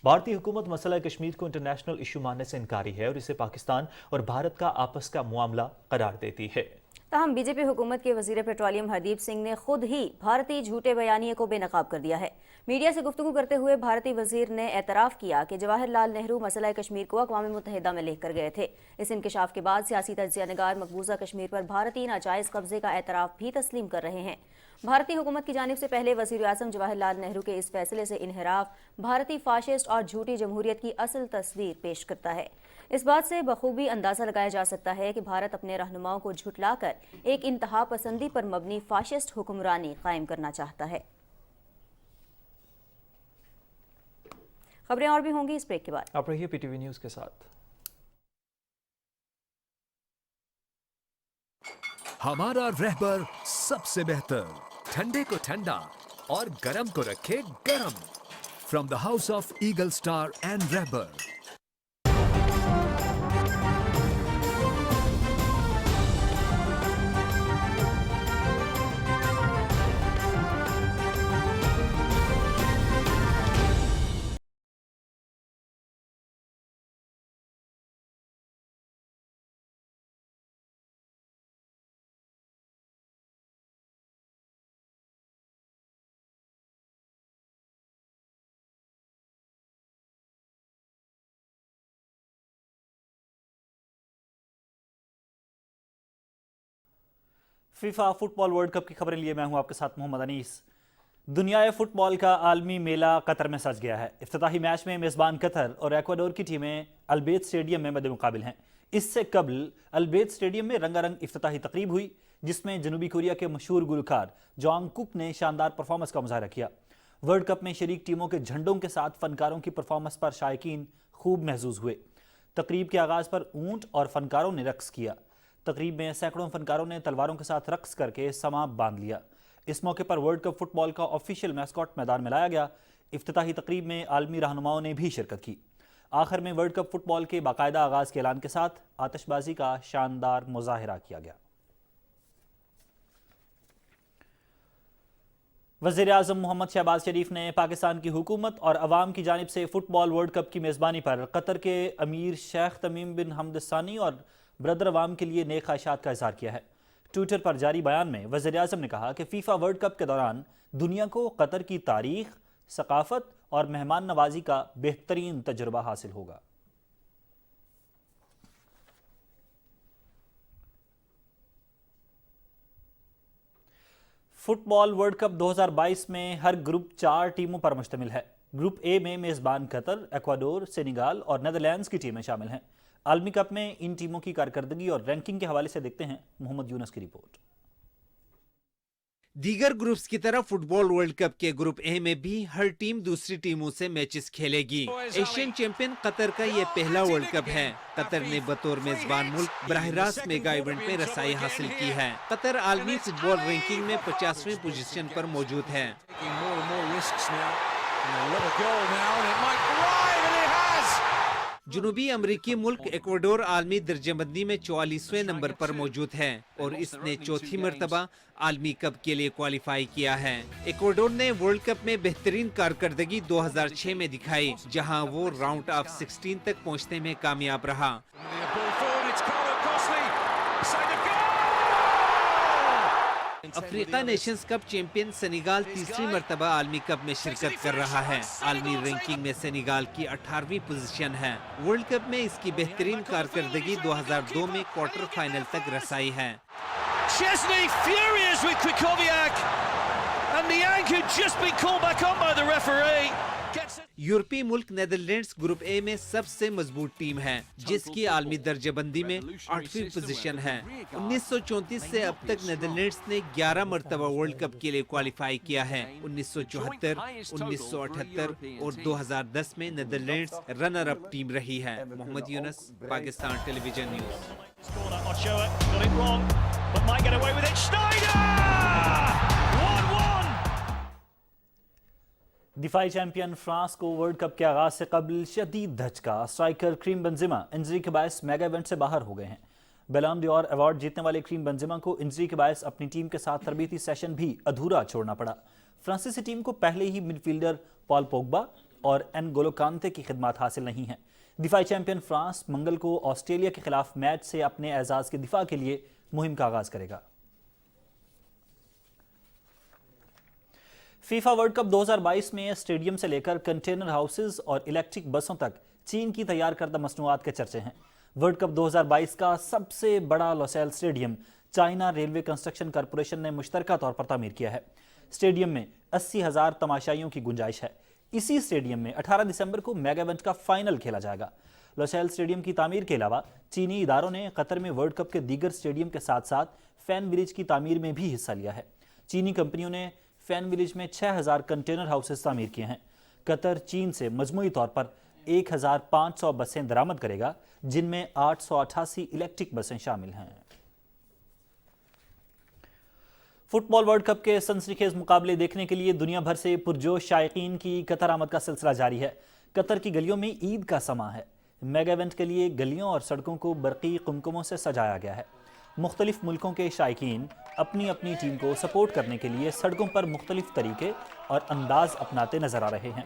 بھارتی حکومت مسئلہ کشمیر کو انٹرنیشنل ایشو ماننے سے انکاری ہے اور اسے پاکستان اور بھارت کا آپس کا معاملہ قرار دیتی ہے۔ تاہم بی جے پی حکومت کے وزیر پیٹرولیم ہردیپ سنگھ نے خود ہی بھارتی جھوٹے بیانیے کو بے نقاب کر دیا ہے۔ میڈیا سے گفتگو کرتے ہوئے بھارتی وزیر نے اعتراف کیا کہ جواہر لال نہرو مسئلہ کشمیر کو اقوام متحدہ میں لے کر گئے تھے۔ اس انکشاف کے بعد سیاسی تجزیہ نگار مقبوضہ کشمیر پر بھارتی ناجائز قبضے کا اعتراف بھی تسلیم کر رہے ہیں۔ بھارتی حکومت کی جانب سے پہلے وزیر اعظم جواہر لال نہرو کے اس فیصلے سے انحراف بھارتی فاشسٹ اور جھوٹی جمہوریت کی اصل تصویر پیش کرتا ہے۔ اس بات سے بخوبی اندازہ لگایا جا سکتا ہے کہ بھارت اپنے رہنماؤں کو جھٹلا کر ایک انتہا پسندی پر مبنی فاشسٹ حکمرانی قائم کرنا چاہتا ہے۔ خبریں اور بھی ہوں گی اس بریک کے بعد۔ آپ رہیے پی ٹی وی نیوز کے ساتھ۔ ہمارا رہبر سب سے بہتر، ٹھنڈے کو ٹھنڈا اور گرم کو رکھے گرم۔ From the house of eagle star and Rahbar, FIFA football world cup की खबरें लिए मैं हूं आपके साथ मोहम्मद अनीस। दुनिया फुटबॉल का आलमी मेला कतर में सज गया है। इफ्तिताही मैच में मेज़बान कतर और एक्वाडोर की टीमें अलबेत स्टेडियम में मद्दे मुकाबिल हैं। इससे कबल अलबेत स्टेडियम में रंगारंग इफ्तिताही तकरीब हुई, जिसमें जनूबी कोरिया के मशहूर गुलकार जोंग कुक ने शानदार परफॉर्मेंस का मुजाहरा किया। वर्ल्ड कप में शरीक टीमों के झंडों के साथ फनकारों की परफॉर्मेंस पर शायकीन खूब महजूज हुए। तकरीब के आगाज़ पर ऊंट और फनकारों ने रक्स किया। तकरीब में सैकड़ों फनकारों ने तलवारों के साथ रक्स करके समा बांध लिया। इस मौके पर वर्ल्ड कप फुटबॉल का ऑफिशियल मैस्कॉट मैदान में लाया गया। इफ्तिताही तकरीब में आलमी रहनुमाओं ने भी शिरकत की। आखिर में वर्ल्ड कप फुटबॉल के बाकायदा आगाज़ के ऐलान के साथ आतिशबाजी का शानदार मुजाहिरा किया गया। वज़ीर-ए-आज़म मोहम्मद शहबाज शरीफ ने पाकिस्तान की हुकूमत और अवाम की जानिब से फुटबॉल वर्ल्ड कप की मेज़बानी पर कतर के अमीर शेख तमीम बिन हमद सानी और ब्रदर अवाम के लिए नेक ख्वाहिशात का इज़हार किया है। ट्विटर पर जारी बयान में वज़ीर-ए-आज़म ने कहा कि फीफा वर्ल्ड कप के दौरान दुनिया को कतर की तारीख, सकाफत और मेहमान नवाजी का बेहतरीन तजुर्बा हासिल होगा। फुटबॉल वर्ल्ड कप 2022 में हर ग्रुप 4 टीमों पर मुश्तमिल है। ग्रुप ए में मेज़बान कतर, एक्वाडोर, सेनेगाल और नेदरलैंड्स की टीमें शामिल हैं। आलमी कप में इन टीमों की कारकर्दगी और रैंकिंग के हवाले से देखते हैं मोहम्मद यूनस की रिपोर्ट। दीगर ग्रुप्स की तरह फुटबॉल वर्ल्ड कप के ग्रुप ए में भी हर टीम दूसरी टीमों से मैचेस खेलेगी। एशियन चैंपियन कतर का ये पहला वर्ल्ड कप है। कतर ने बतौर मेजबान मुल्क बराह रास्त मेगा इवेंट में रसाई हासिल की है। कतर आलमी फुटबॉल रैंकिंग में 50वें पोजीशन पर मौजूद है। जनूबी अमरीकी मुल्क एक्वाडोर आलमी दर्जाबंदी में 44वें नंबर पर मौजूद है और इसने चौथी मर्तबा आलमी कप के लिए क्वालिफाई किया है। एक्वाडोर ने वर्ल्ड कप में बेहतरीन कारकर्दगी 2006 में दिखाई, जहां वो राउंड ऑफ 16 तक पहुंचने में कामयाब रहा। Africa Nations cup champion Senegal तीसरी मर्तबा आलमी कप में शिरकत कर रहा है। आलमी रैंकिंग में सेनेगाल की 18वीं पोजीशन है। वर्ल्ड कप में इसकी बेहतरीन कारकर्दगी 2002 में क्वार्टर फाइनल तक रसाई है। Chesney furious with Krychowiak and the yank had just been called back on by the referee. यूरोपीय मुल्क नेदरलैंड्स ग्रुप ए में सबसे मजबूत टीम है, जिसकी आलमी दर्जाबंदी में 8वीं पोजीशन है। 1934 से अब तक नेदरलैंड्स ने 11 मरतबा वर्ल्ड कप के लिए क्वालिफाई किया है। 1974, 1978 और 2010 में नेदरलैंड्स रनर अप टीम रही है। Mohammad Younis, Pakistan television news. दिफाई चैंपियन फ्रांस को वर्ल्ड कप के आगाज से कबल शदीद धचका। स्ट्राइकर क्रीम बेंजेमा इंजरी के बायस मेगा इवेंट से बाहर हो गए हैं। बैलन ड'ॉर अवार्ड जीतने वाले क्रीम बेंजेमा को इंजरी के बायस अपनी टीम के साथ तरबीती सेशन भी अधूरा छोड़ना पड़ा। फ्रांसीसी टीम को पहले ही मिडफील्डर पॉल पोग्बा और एनगोलो कांते की खिदमत हासिल नहीं है। दिफाई चैंपियन फ्रांस मंगल को ऑस्ट्रेलिया के खिलाफ मैच से अपने एजाज के दिफा के लिए मुहिम का आगाज करेगा। फीफा वर्ल्ड कप 2022 में स्टेडियम से लेकर कंटेनर हाउसेज और इलेक्ट्रिक बसों तक चीन की तैयार करदा मसनूआत के चर्चे हैं। वर्ल्ड कप 2022 का सबसे बड़ा लोसेल stadium China railway construction corporation ने मुश्तरका तौर पर तामीर किया है। स्टेडियम में 80,000 तमाशाइयों की गुंजाइश है। इसी स्टेडियम में 18 दिसंबर को मेगा इवेंट का फाइनल खेला जाएगा। लोसेल स्टेडियम की तामीर के अलावा चीनी इदारों ने कतर में वर्ल्ड कप के दीगर स्टेडियम के साथ साथ फैन विलेज की तामीर में भी हिस्सा लिया है। चीनी कंपनियों ने फैन विलेज में 6,000 कंटेनर हाउसेस तामीर किए हैं। कतर चीन से मजमूई तौर पर 1,500 बसें दरामद करेगा, जिनमें 888 इलेक्ट्रिक बसें शामिल हैं। फुटबॉल वर्ल्ड कप के सनसनीखेज मुकाबले देखने के लिए दुनिया भर से पुरजोश शायकीन की कतर आमद का सिलसिला जारी है। कतर की गलियों में ईद का समा है। मेगा इवेंट के लिए गलियों और सड़कों को बरकी कुमकुमों से सजाया गया है। मुख्तलिफ मुल्कों के शायकीन अपनी अपनी टीम को सपोर्ट करने के लिए सड़कों पर मुख्तलिफ तरीके और अंदाज अपनाते नजर आ रहे हैं।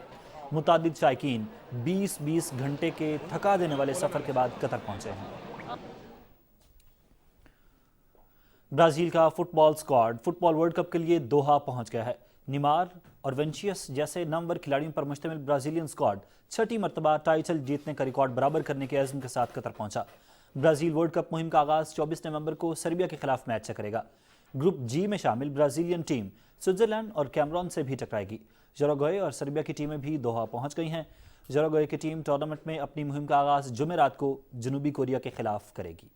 मुतादिद शायकीन 20-20 घंटे के थका देने वाले सफर के बाद कतर पहुंचे हैं। ब्राजील का football squad football world cup के लिए दोहा पहुंच गया है। निमार और वेंचियस जैसे नामवर खिलाड़ियों पर मुश्तमिल ब्राजीलियन स्क्वाड छठी मरतबा टाइटल जीतने का रिकॉर्ड बराबर करने के अज़्म के साथ कतर पहुंचा। ब्राजील वर्ल्ड कप मुहिम का आगाज 24 नवंबर को सर्बिया के खिलाफ मैच से करेगा। ग्रुप जी में शामिल ब्राजीलियन टीम स्विट्जरलैंड और कैमरून से भी टकराएगी। जोरागोए और सर्बिया की टीमें भी दोहा पहुंच गई हैं। जोरागोए की टीम टूर्नामेंट में अपनी मुहिम का आगाज जुमेरात को जनूबी कोरिया के खिलाफ करेगी।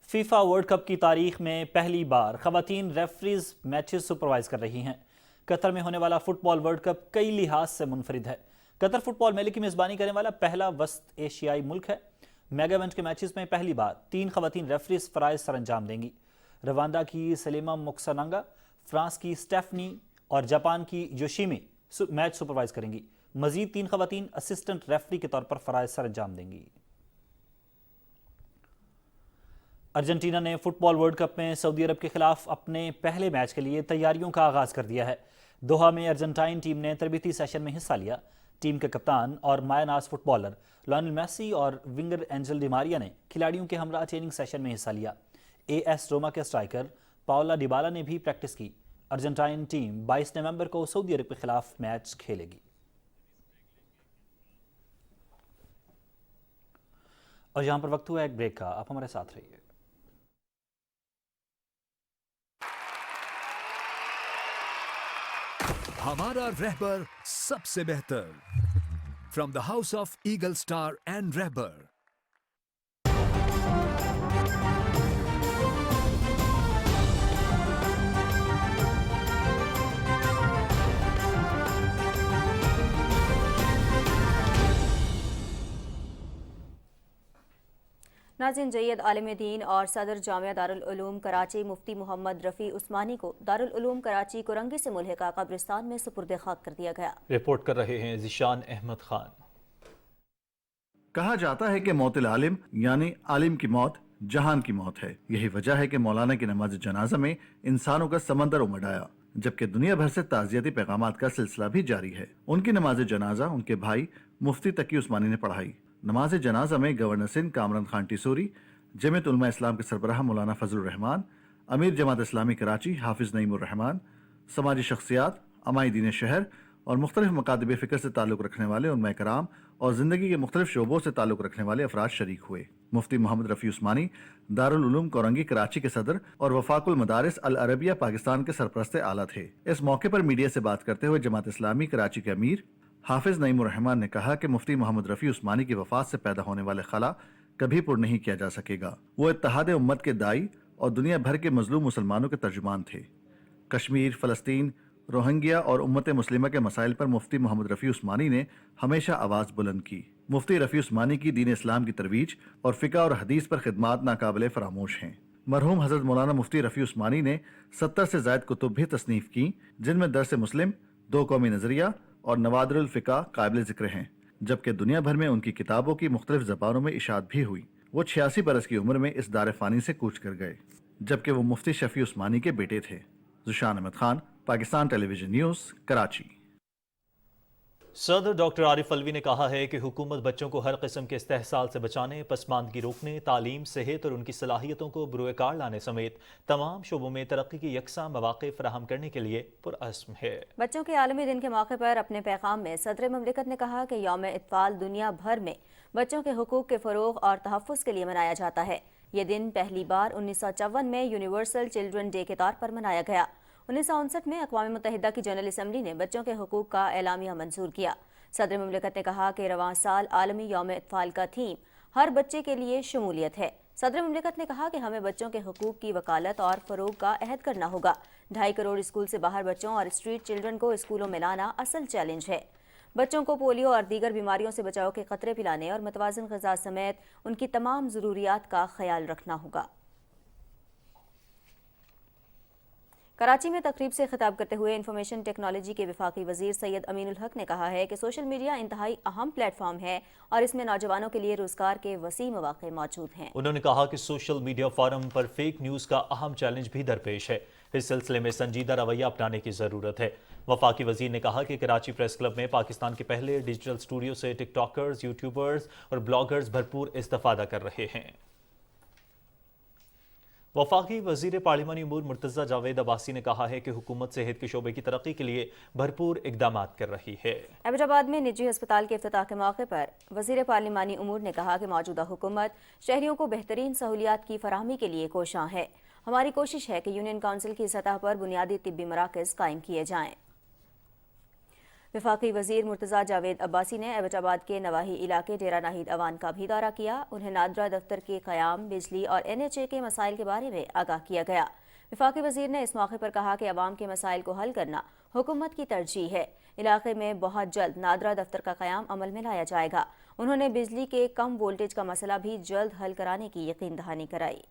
फीफा वर्ल्ड कप की तारीख में पहली बार खवातीन रेफरीज मैचेस सुपरवाइज कर रही हैं। कतर में होने वाला फुटबॉल वर्ल्ड कप कई लिहाज से मुनफरिद है। कतर फुटबॉल मेले की मेजबानी करने वाला पहला वस्त एशियाई मुल्क है। मेगा इवेंट के मैचेस में पहली बार 3 खवातीन रेफरीज फराइज सर अंजाम देंगी। रवांडा की सलीमा मुक्सनांगा, फ्रांस की स्टेफनी और जापान की योशिमी मैच सुपरवाइज करेंगी। मजीद 3 खवातीन असिस्टेंट रेफरी के तौर पर फराइज सर अंजाम देंगी। अर्जेंटीना ने फुटबॉल वर्ल्ड कप में सऊदी अरब के खिलाफ अपने पहले मैच के लिए तैयारियों का आगाज कर दिया है। दोहा में अर्जेंटाइन टीम ने तरबीती सेशन में हिस्सा लिया। टीम के कप्तान और मायानाज फुटबॉलर लियोनेल मेसी और विंगर एंजल डी मारिया ने खिलाड़ियों के हमरा ट्रेनिंग सेशन में हिस्सा लिया। एएस रोमा के स्ट्राइकर पाओला डिबाला ने भी प्रैक्टिस की। अर्जेंटाइन टीम 22 नवंबर को सऊदी अरब के खिलाफ मैच खेलेगी। और यहां पर वक्त हुआ एक ब्रेक का, आप हमारे साथ रहिए। हमारा रहबर सबसे बेहतर, from the house of Eagle Star and Rahbar. नाज़रीन, जय्यद आलिम दीन और सदर जामिया दारुल उलूम कराची मुफ्ती मोहम्मद रफ़ी उस्मानी को दारुल उलूम कराची कुरंगी से मुल्हिका कब्रिस्तान में सुपुर्द खाक कर दिया गया। रिपोर्ट कर रहे हैं ज़िशान अहमद खान। कहा जाता है कि मौतिल आलिम यानी आलिम की मौत जहान की मौत है। यही वजह है कि मौलाना की नमाज जनाजा में इंसानों का समंदर उमड़ आया, जबकि दुनिया भर से ताज़ियती पैगामात का सिलसिला भी जारी है। उनकी नमाज जनाजा उनके भाई मुफ्ती तकी उस्मानी ने पढ़ाई। नमाज जनाजा में गवर्नर सिंध कामरान खान टिसूरी, जमीयत उलमा इस्लाम के सरबराह मौलाना फजलुर रहमान, अमीर जमात इस्लामी कराची हाफिज नईमुर रहमान, समाजी शख्सियात, अमाई दीन शहर और मुख्तलिफ मकातब फ़िक्र से ताल्लुक़ रखने वाले उलमा कराम और ज़िंदगी के मुख्तलिफ शोबों से ताल्लुक़ रखने वाले अफराद शरीक हुए। मुफ्ती मोहम्मद रफ़ी उस्मानी दारुल उलूम कोरंगी कराची के सदर और वफाकुल मदारिस अल अरबिया पाकिस्तान के सरपरस्त आला थे। इस मौके पर मीडिया से बात करते हुए जमात इस्लामी कराची के अमीर हाफिज नईमुर रहमान ने कहा कि मुफ्ती मोहम्मद रफ़ी उस्मानी की वफात से पैदा होने वाले खला कभी पुर नहीं किया जा सकेगा। वो इत्तेहाद उम्मत के दाई और दुनिया भर के मजलूम मुसलमानों के तर्जुमान थे। कश्मीर, फ़लस्तीन, रोहिंग्या और उम्मत मुस्लिमा के मसाइल पर मुफ्ती मोहम्मद रफ़ी उस्मानी ने हमेशा आवाज़ बुलंद की। मुफ्ती रफ़ी उस्मानी की दीन इस्लाम की तरवीज और फ़िक़्ह और हदीस पर खिदमात नाकाबिले फरामोश हैं। मरहूम हज़रत मौलाना मुफ्ती रफ़ी उस्मानी ने 70 से ज़ायद कुतुब भी तसनीफ़ की, जिनमें दर्स मुस्लिम, 2 कौमी नज़रिया और नवादिरुल फ़िक़्ह काबिल ज़िक्र हैं, जबकि दुनिया भर में उनकी किताबों की मुख्तलिफ ज़बानों में इशात भी हुई। वो 86 बरस की उम्र में इस दार फ़ानी से कूच कर गए, जबकि वो मुफ्ती शफ़ी उस्मानी के बेटे थे। Zeeshan Ahmed Khan, Pakistan television news, Karachi. सदर डॉक्टर आरिफ अलवी ने कहा है कि हुकूमत बच्चों को हर किस्म के इस्तेहसाल से बचाने, पसमानदगी रोकने, तालीम, सेहत और उनकी सलाहियतों को बुरुएकार लाने समेत तमाम शोबों में तरक्की की यकसा मौक़े फराहम करने के लिए पुरअज़्म है। बच्चों के आलमी दिन के मौके पर अपने पैगाम में सदर ममलिकत ने कहा कि यौम इत्फ़ाल दुनिया भर में बच्चों के हुकूक के फ़रोग़ और तहफ़्फ़ुज़ के लिए मनाया जाता है। ये दिन पहली बार 1954 में यूनिवर्सल चिल्ड्रन डे के तौर पर मनाया गया। 1959 में अक़वाम मुत्तहिदा की जनरल असम्बली ने बच्चों के हुकूक का एलामिया मंजूर किया। सदर ममलिकत ने कहा कि रवां साल आलमी यौम इत्फ़ाल का थीम हर बच्चे के लिए शमूलियत है। सदर ममलिकत ने कहा कि हमें बच्चों के हुकूक की वकालत और फ़रोग़ का अहद करना होगा। 2.5 करोड़ स्कूल से बाहर बच्चों और स्ट्रीट चिल्ड्रन को स्कूलों में लाना असल चैलेंज है। बच्चों को पोलियो और दीगर बीमारियों से बचाव के क़तरे पिलाने और मुतवाज़िन ग़िज़ा समेत उनकी तमाम ज़रूरियात का ख्याल रखना होगा। कराची में तकरीब से खिताब करते हुए इंफॉर्मेशन टेक्नोलॉजी के वफाकी वजीर सैयद अमीनुल हक ने कहा है कि सोशल मीडिया इंतहाई अहम प्लेटफॉर्म है और इसमें नौजवानों के लिए रोजगार के वसी मौके मौजूद हैं। उन्होंने कहा कि सोशल मीडिया फोरम पर फेक न्यूज़ का अहम चैलेंज भी दरपेश है। इस सिलसिले में संजीदा रवैया अपनाने की ज़रूरत है। वफाकी वजीर ने कहा कि कराची प्रेस क्लब में पाकिस्तान के पहले डिजिटल स्टूडियो से टिकटॉकर्स, यूट्यूबर्स और ब्लॉगर्स भरपूर इस्तेफादा कर रहे हैं। वफाकी वजीर पार्लिमानी उमूर मुर्तज़ा जावेद अब्बासी ने कहा है कि हुकूमत सेहत के शोबे की तरक्की के लिए भरपूर इकदाम कर रही है। एबटाबाद में निजी अस्पताल के इफ्तिताह के मौके पर वजीर पार्लिमानी उमूर ने कहा कि मौजूदा हुकूमत शहरियों को बेहतरीन सहूलियात की फराहमी के लिए कोशां है। हमारी कोशिश है कि यूनियन काउंसिल की सतह पर बुनियादी तिब्बी मराकज़ कायम किए जाएं। वफाकी वजीर मुर्तज़ा जावेद अब्बासी ने एबटाबाद के नवाही इलाके डेरा नाहिद अवान का भी दौरा किया। उन्हें नादरा दफ्तर के क़याम, बिजली और NHA के मसाइल के बारे में आगाह किया गया। वफाकी वजीर ने इस मौके पर कहा कि अवाम के मसाइल को हल करना हुकूमत की तरजीह है। इलाके में बहुत जल्द नादरा दफ्तर का क़याम अमल में लाया जाएगा। उन्होंने बिजली के कम वोल्टेज का मसला भी जल्द हल कराने की यकीन दहानी कराई।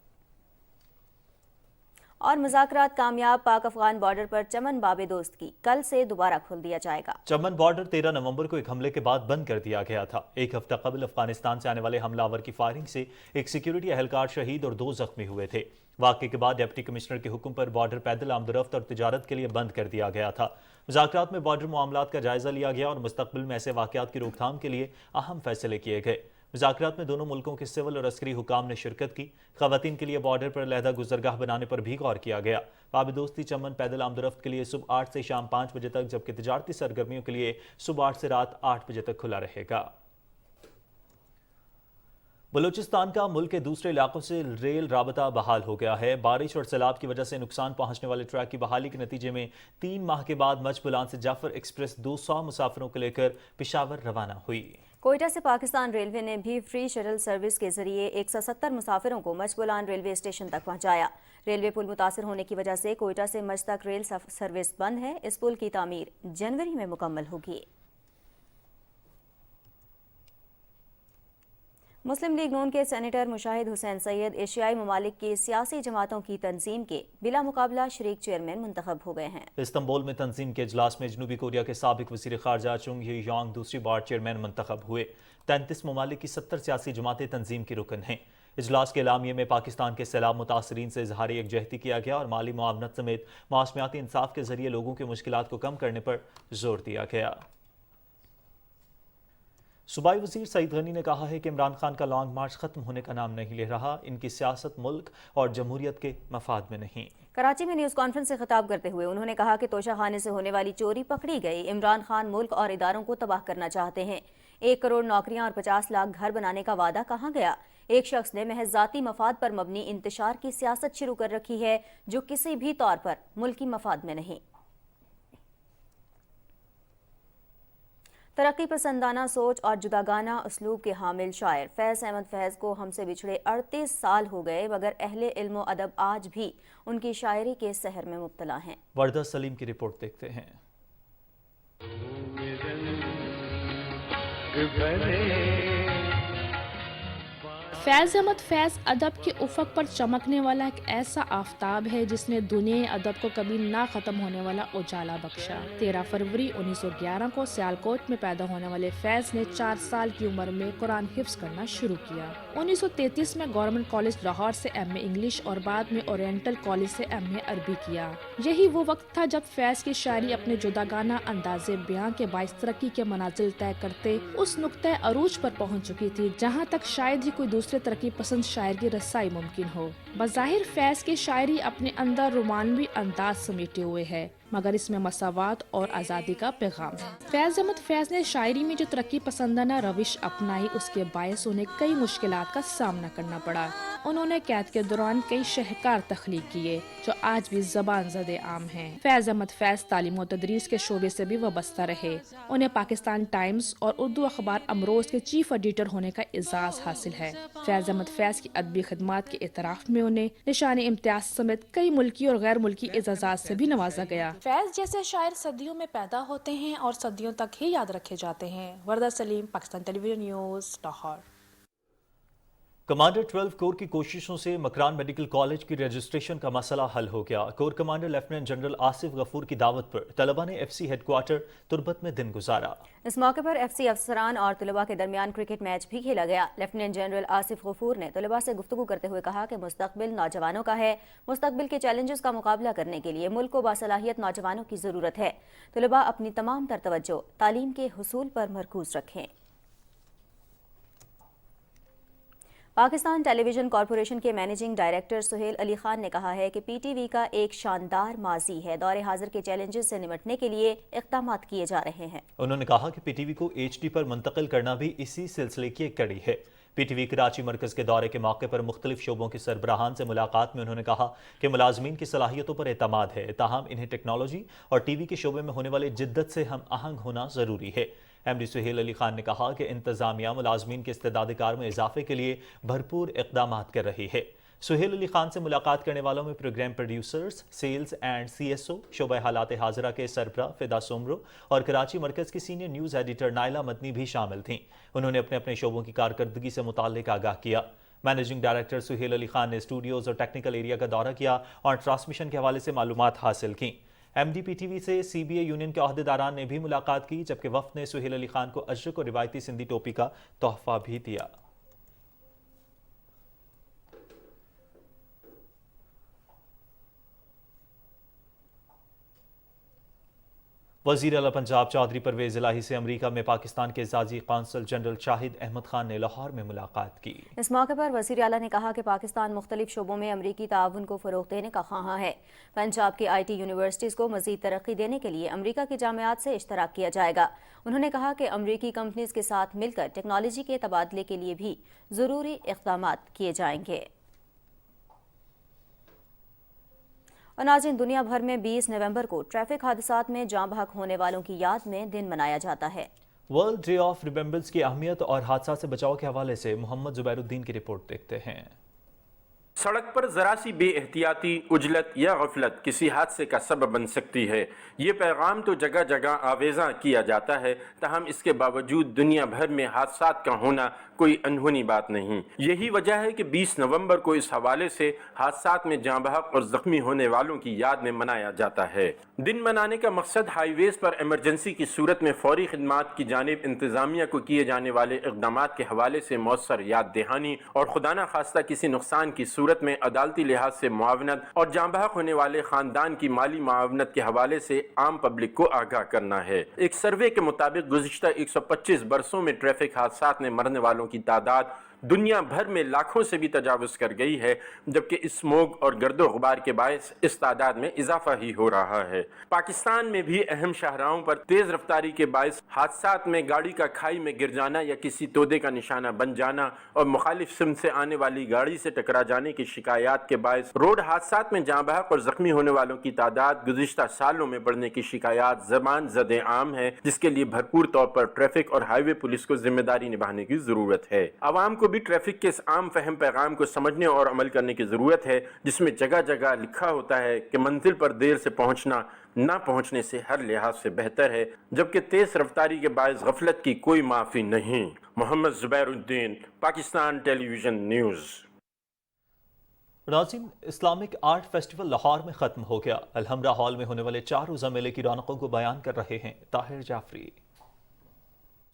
और मुज़ाकरात कामयाब, पाक अफगान बॉर्डर पर चमन बाबे दोस्त की कल से दोबारा खोल दिया जाएगा। चमन बॉर्डर 13 नवंबर को एक हमले के बाद बंद कर दिया गया था। एक हफ्ता कबल अफगानिस्तान से आने वाले हमलावर की फायरिंग से एक सिक्योरिटी एहलकार शहीद और 2 जख्मी हुए थे। वाक़े के बाद डिप्टी कमिश्नर के हुक्म पर बॉर्डर पैदल आमदरफ्त और तिजारत के लिए बंद कर दिया गया था। मुज़ाकरात में बॉर्डर मामलात का जायजा लिया गया और मुस्तकबिल में ऐसे वाक़यात की रोकथाम के लिए अहम फैसले किए गए। मुज़ाकरात में दोनों मुल्कों के सिविल और अस्करी हुकाम ने शिरकत की। ख़वातीन के लिए बॉर्डर पर अलहदा गुजरगाह बनाने पर भी गौर किया गया। बाबेदोस्ती चमन पैदल आमदरफ्त के लिए सुबह 8 से शाम 5 बजे तक, जबकि तिजारती सरगर्मियों के लिए सुबह 8 से रात 8 बजे तक खुला रहेगा। बलूचिस्तान का मुल्क के दूसरे इलाकों से रेल राबता बहाल हो गया है। बारिश और सैलाब की वजह से नुकसान पहुंचने वाले ट्रैक की बहाली के नतीजे में 3 माह के बाद मचबुलान से जाफर एक्सप्रेस 200 मुसाफिरों को लेकर पेशावर रवाना हुई। कोयटा से पाकिस्तान रेलवे ने भी फ्री शटल सर्विस के जरिए 170 मुसाफिरों को मचबुलान रेलवे स्टेशन तक पहुंचाया। रेलवे पुल मुतासर होने की वजह से कोयटा से मच तक रेल सर्विस बंद है। इस पुल की तामीर जनवरी में मुकम्मल होगी। मुस्लिम लीग नून के सेनेटर मुशाहिद हुसैन सैयद एशियाई ममालिक की सियासी जमातों की तंजीम के बिला मुकाबला शरीक चेयरमैन मुंतखब हो गए हैं। इस्तांबुल में तंजीम के इजलास में जनूबी कोरिया के साबिक वज़ीर ख़ारजा चुंग ही यांग दूसरी बार चेयरमैन मुंतखब हुए। 33 ममालिक की 70 सियासी जमातें तंजीम की रुकन हैं। इजलास के एलामिये में पाकिस्तान के सैलाब मुतासरीन से इजहार यकजहती किया गया और माली मुआवनत समेत मौसमियाती इंसाफ के जरिए लोगों की मुश्किलात को कम करने पर जोर दिया गया। सूबाई वजीर सईद गनी ने कहा है कि इमरान खान का लॉन्ग मार्च खत्म होने का नाम नहीं ले रहा। इनकी सियासत मुल्क और जमहूरियत के मफाद में नहीं। कराची में न्यूज़ कॉन्फ्रेंस से खिताब करते हुए उन्होंने कहा कि तोशा खाने से होने वाली चोरी पकड़ी गई। इमरान खान मुल्क और इदारों को तबाह करना चाहते हैं। 1 करोड़ नौकरियां और 50 लाख घर बनाने का वादा कहाँ गया? एक शख्स ने महज जाती मफाद पर मबनी इंतशार की सियासत शुरू कर रखी है, जो किसी भी तौर पर मुल्की मफाद में नहीं। तरक्की पसंदाना सोच और जुदागाना उसलूब के हामिल शायर फैज़ अहमद फैज़ को हमसे बिछड़े 38 साल हो गए, मगर अहले इल्म व अदब आज भी उनकी शायरी के सहर में मुब्तला हैं। वर्दा सलीम की रिपोर्ट देखते हैं। फैज़ अहमद फैज़ अदब के उफक पर चमकने वाला एक ऐसा आफताब है जिसने दुनिया अदब को कभी ना ख़त्म होने वाला उजाला बख्शा। 13 फरवरी 1911 को सियालकोट में पैदा होने वाले फैज़ ने 4 साल की उम्र में कुरान हिफ्ज़ करना शुरू किया। 1933 में गवर्नमेंट कॉलेज लाहौर से MA इंग्लिश और बाद में ओरिएंटल कॉलेज से MA अरबी किया। यही वो वक्त था जब फैज़ की शायरी अपने जुदागाना अंदाज़े बयां के बाइस तरक्की के मनाजिल तय करते उस नुक्ते अरूज पर पहुँच चुकी थी जहाँ तक शायद ही कोई दूसरे तरक्की पसंद शायर की रसाई मुमकिन हो। बज़ाहिर फैज़ की शायरी अपने अंदर रोमानवी अंदाज समेटे हुए है, मगर इसमें मसावात और आज़ादी का पैगाम है। फैज़ अहमद फैज़ ने शायरी में जो तरक्की पसंदाना रविश अपनाई, उसके बायस उन्हें कई मुश्किलात का सामना करना पड़ा। उन्होंने कैद के दौरान कई शहकार तख्लीक किए जो आज भी ज़बान ज़दे आम हैं। फैज़ अहमद फैज़ तालीम और तदरीस के शोबे से भी वाबस्ता रहे। उन्हें पाकिस्तान टाइम्स और उर्दू अखबार अमरोज़ के चीफ एडिटर होने का एजाज़ हासिल है। फैज़ अहमद फैज़ की अदबी खिदमात के एतराफ़ में उन्हें निशान इम्तियाज समेत कई मुल्की और गैर मुल्की एजाज़ात से भी नवाजा गया। फैज़ जैसे शायर सदियों में पैदा होते हैं और सदियों तक ही याद रखे जाते हैं। Warda Saleem, Pakistan television news, Lahore. Commander 12 corps की कोशिशों से मकरान मेडिकल कॉलेज की रजिस्ट्रेशन का मसला हल हो गया। Corps commander lieutenant general Asif Ghafoor की दावत पर तलबा ने FC हेडक्वार्टर तुर्बत में दिन गुजारा। इस मौके पर FC अफसरान और तलबा के दरमियान क्रिकेट मैच भी खेला गया। लेफ्टिनेंट जनरल आसिफ गफूर ने तलबा से गुफ्तगू करते हुए कहा कि मुस्तकबिल नौजवानों का है। मुस्तकबिल के चैलेंजेस का मुकाबला करने के लिए मुल्क को बासलाहियत नौजवानों की ज़रूरत है। तलबा अपनी तमाम तर तवज्जो तालीम के हुसूल पर मरकूज रखें। پاکستان ٹیلی ویژن کارپوریشن کے مینیجنگ ڈائریکٹر سہیل علی خان نے کہا ہے کہ پی ٹی وی کا ایک شاندار ماضی ہے، دور حاضر کے چیلنجز سے نمٹنے کے لیے اقدامات کیے جا رہے ہیں۔ انہوں نے کہا کہ پی ٹی وی کو ایچ ڈی پر منتقل کرنا بھی اسی سلسلے کی ایک کڑی ہے۔ پی ٹی وی کراچی مرکز کے دورے کے موقع پر مختلف شعبوں کے سربراہان سے ملاقات میں انہوں نے کہا کہ ملازمین کی صلاحیتوں پر اعتماد ہے، تاہم انہیں ٹیکنالوجی اور ٹی وی کے شعبے میں ہونے والے جدت سے ہم آہنگ ہونا ضروری ہے۔ ایم ڈی سہیل علی خان نے کہا کہ انتظامیہ ملازمین کے استعداد کار میں اضافے کے لیے بھرپور اقدامات کر رہی ہے۔ سہیل علی خان سے ملاقات کرنے والوں میں programme producers, sales and C S O, شعبہ حالات حاضرہ کے سربراہ فدا سومرو اور کراچی مرکز کی سینئر نیوز ایڈیٹر نائلہ مدنی بھی شامل تھیں۔ انہوں نے اپنے اپنے شعبوں کی کارکردگی سے متعلق آگاہ کیا۔ مینیجنگ ڈائریکٹر سہیل علی خان نے اسٹوڈیوز اور ٹیکنیکل ایریا کا دورہ کیا اور ٹرانسمیشن کے حوالے سے معلومات حاصل کیں۔ M D P T V سے سی بی اے یونین کے عہدیداران نے بھی ملاقات کی، جبکہ وفد نے سہیل علی خان کو اجرک اور روایتی سندھی ٹوپی کا تحفہ بھی دیا۔ وزیر اعلیٰ پنجاب چودھری پرویز الہی سے امریکہ میں پاکستان کے اعزازی قونصل جنرل شاہد احمد خان نے لاہور میں ملاقات کی۔ اس موقع پر وزیر اعلیٰ نے کہا کہ پاکستان مختلف شعبوں میں امریکی تعاون کو فروغ دینے کا خواہاں ہے۔ پنجاب کی آئی ٹی یونیورسٹیز کو مزید ترقی دینے کے لیے امریکہ کی جامعات سے اشتراک کیا جائے گا۔ انہوں نے کہا کہ امریکی کمپنیز کے ساتھ مل کر ٹیکنالوجی کے تبادلے کے لیے بھی ضروری اقدامات کیے جائیں گے۔ اور ناظرین، دنیا بھر میں 20 نومبر کو ٹریفک حادثات میں جاں بحق ہونے والوں کی یاد میں دن منایا جاتا ہے۔ ورلڈ ڈے آف ریمبرنس کی اہمیت اور حادثات سے بچاؤ کے حوالے سے محمد زبیر الدین کی رپورٹ دیکھتے ہیں۔ سڑک پر ذرا سی بے احتیاطی، عجلت یا غفلت کسی حادثے کا سبب بن سکتی ہے۔ یہ پیغام تو جگہ جگہ آویزاں کیا جاتا ہے، تاہم اس کے باوجود دنیا بھر میں حادثات کا ہونا کوئی انہونی بات نہیں۔ یہی وجہ ہے کہ 20 نومبر کو اس حوالے سے حادثات میں جاں بحق اور زخمی ہونے والوں کی یاد میں منایا جاتا ہے۔ دن منانے کا مقصد ہائی ویز پر ایمرجنسی کی صورت میں فوری خدمات کی جانب انتظامیہ کو کیے جانے والے اقدامات کے حوالے سے مؤثر یاد دہانی اور خدا نخواستہ کسی نقصان کی صورت میں عدالتی لحاظ سے معاونت اور جاں بحق ہونے والے خاندان کی مالی معاونت کے حوالے سے عام پبلک کو آگاہ کرنا ہے۔ ایک سروے کے مطابق گزشتہ 125 برسوں میں ٹریفک حادثات میں مرنے والوں کی تعداد دنیا بھر میں لاکھوں سے بھی تجاوز کر گئی ہے، جبکہ اسموگ اور گرد و غبار کے باعث اس تعداد میں اضافہ ہی ہو رہا ہے۔ پاکستان میں بھی اہم شاہراہوں پر تیز رفتاری کے باعث حادثات میں گاڑی کا کھائی میں گر جانا یا کسی تودے کا نشانہ بن جانا اور مخالف سمت سے آنے والی گاڑی سے ٹکرا جانے کی شکایات کے باعث روڈ حادثات میں جاں بحق اور زخمی ہونے والوں کی تعداد گزشتہ سالوں میں بڑھنے کی شکایات زبان زد عام ہے، جس کے لیے بھرپور طور پر ٹریفک اور ہائی وے پولیس کو ذمہ داری نبھانے کی ضرورت ہے۔ عوام کو بھی ٹریفک کے اس عام فہم پیغام کو سمجھنے اور عمل کرنے کی ضرورت ہے، جس میں جگہ جگہ لکھا ہوتا ہے کہ منزل پر دیر سے پہنچنا نہ پہنچنے سے ہر لحاظ سے بہتر ہے، جبکہ تیز رفتاری کے باعث غفلت کی کوئی معافی نہیں۔ محمد زبیر الدین، پاکستان ٹیلی ویژن نیوز۔ ناظرین، اسلامک آرٹ فیسٹیول لاہور میں ختم ہو گیا۔ الحمرہ ہال میں ہونے والے 4 روزہ میلے کی رونقوں کو بیان کر رہے ہیں طاہر جعفری۔